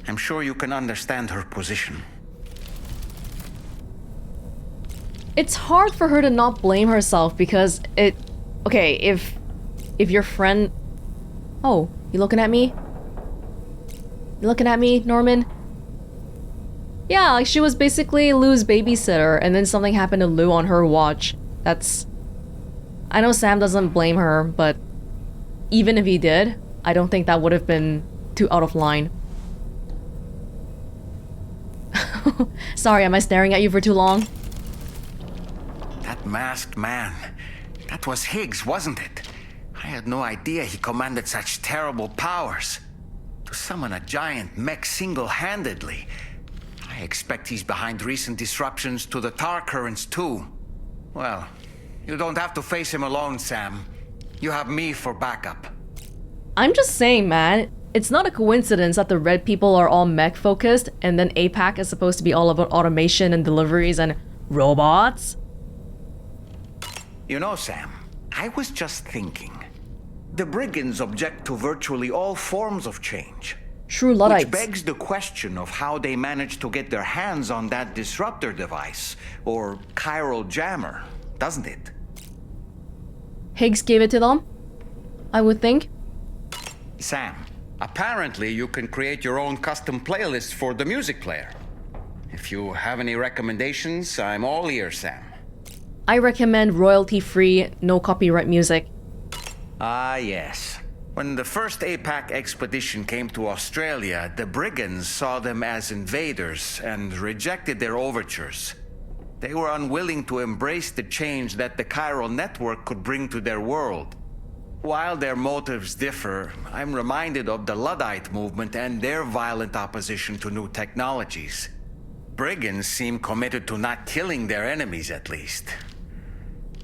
S4: I'm sure you can understand her position.
S1: It's hard for her to not blame herself because it... Okay, if your friend... Oh, you looking at me? You looking at me, Norman? Yeah, like she was basically Lou's babysitter and then something happened to Lou on her watch. That's... I know Sam doesn't blame her, but even if he did, I don't think that would have been too out of line. Sorry, am I staring at you for too long?
S4: That masked man. That was Higgs, wasn't it? I had no idea he commanded such terrible powers. To summon a giant mech single-handedly. I expect he's behind recent disruptions to the tar currents too. Well, you don't have to face him alone, Sam. You have me for backup.
S1: I'm just saying, man. It's not a coincidence that the red people are all mech focused and then APAC is supposed to be all about automation and deliveries and robots.
S4: You know, Sam, I was just thinking. The brigands object to virtually all forms of change.
S1: True Luddites.
S4: Which begs the question of how they managed to get their hands on that Disruptor device, or chiral jammer, doesn't it?
S1: Higgs gave it to them, I would think.
S4: Sam, apparently you can create your own custom playlist for the music player. If you have any recommendations, I'm all ears, Sam.
S1: I recommend royalty-free, no copyright music.
S4: Ah, yes. When the first APAC expedition came to Australia, the brigands saw them as invaders and rejected their overtures. They were unwilling to embrace the change that the chiral network could bring to their world. While their motives differ, I'm reminded of the Luddite movement and their violent opposition to new technologies. Brigands seem committed to not killing their enemies, at least.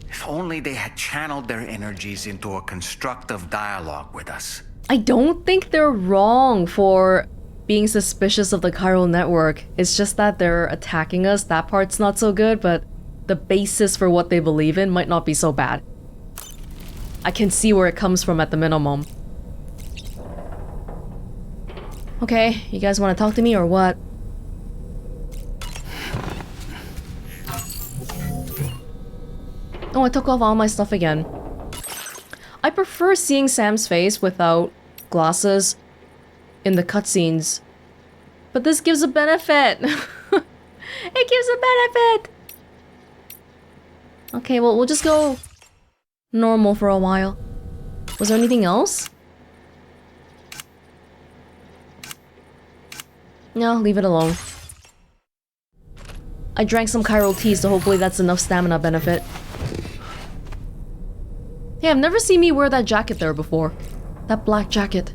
S4: If only they had channeled their energies into a constructive dialogue with us.
S1: I don't think they're wrong for being suspicious of the chiral network. It's just that they're attacking us. That part's not so good, but the basis for what they believe in might not be so bad. I can see where it comes from at the minimum. Okay, you guys want to talk to me or what? Oh, I took off all my stuff again. I prefer seeing Sam's face without glasses in the cutscenes. But this gives a benefit. It gives a benefit. Okay, well, we'll just go normal for a while. Was there anything else? No, leave it alone. I drank some chiral tea, so hopefully that's enough stamina benefit. Hey, I've never seen me wear that jacket there before. That black jacket.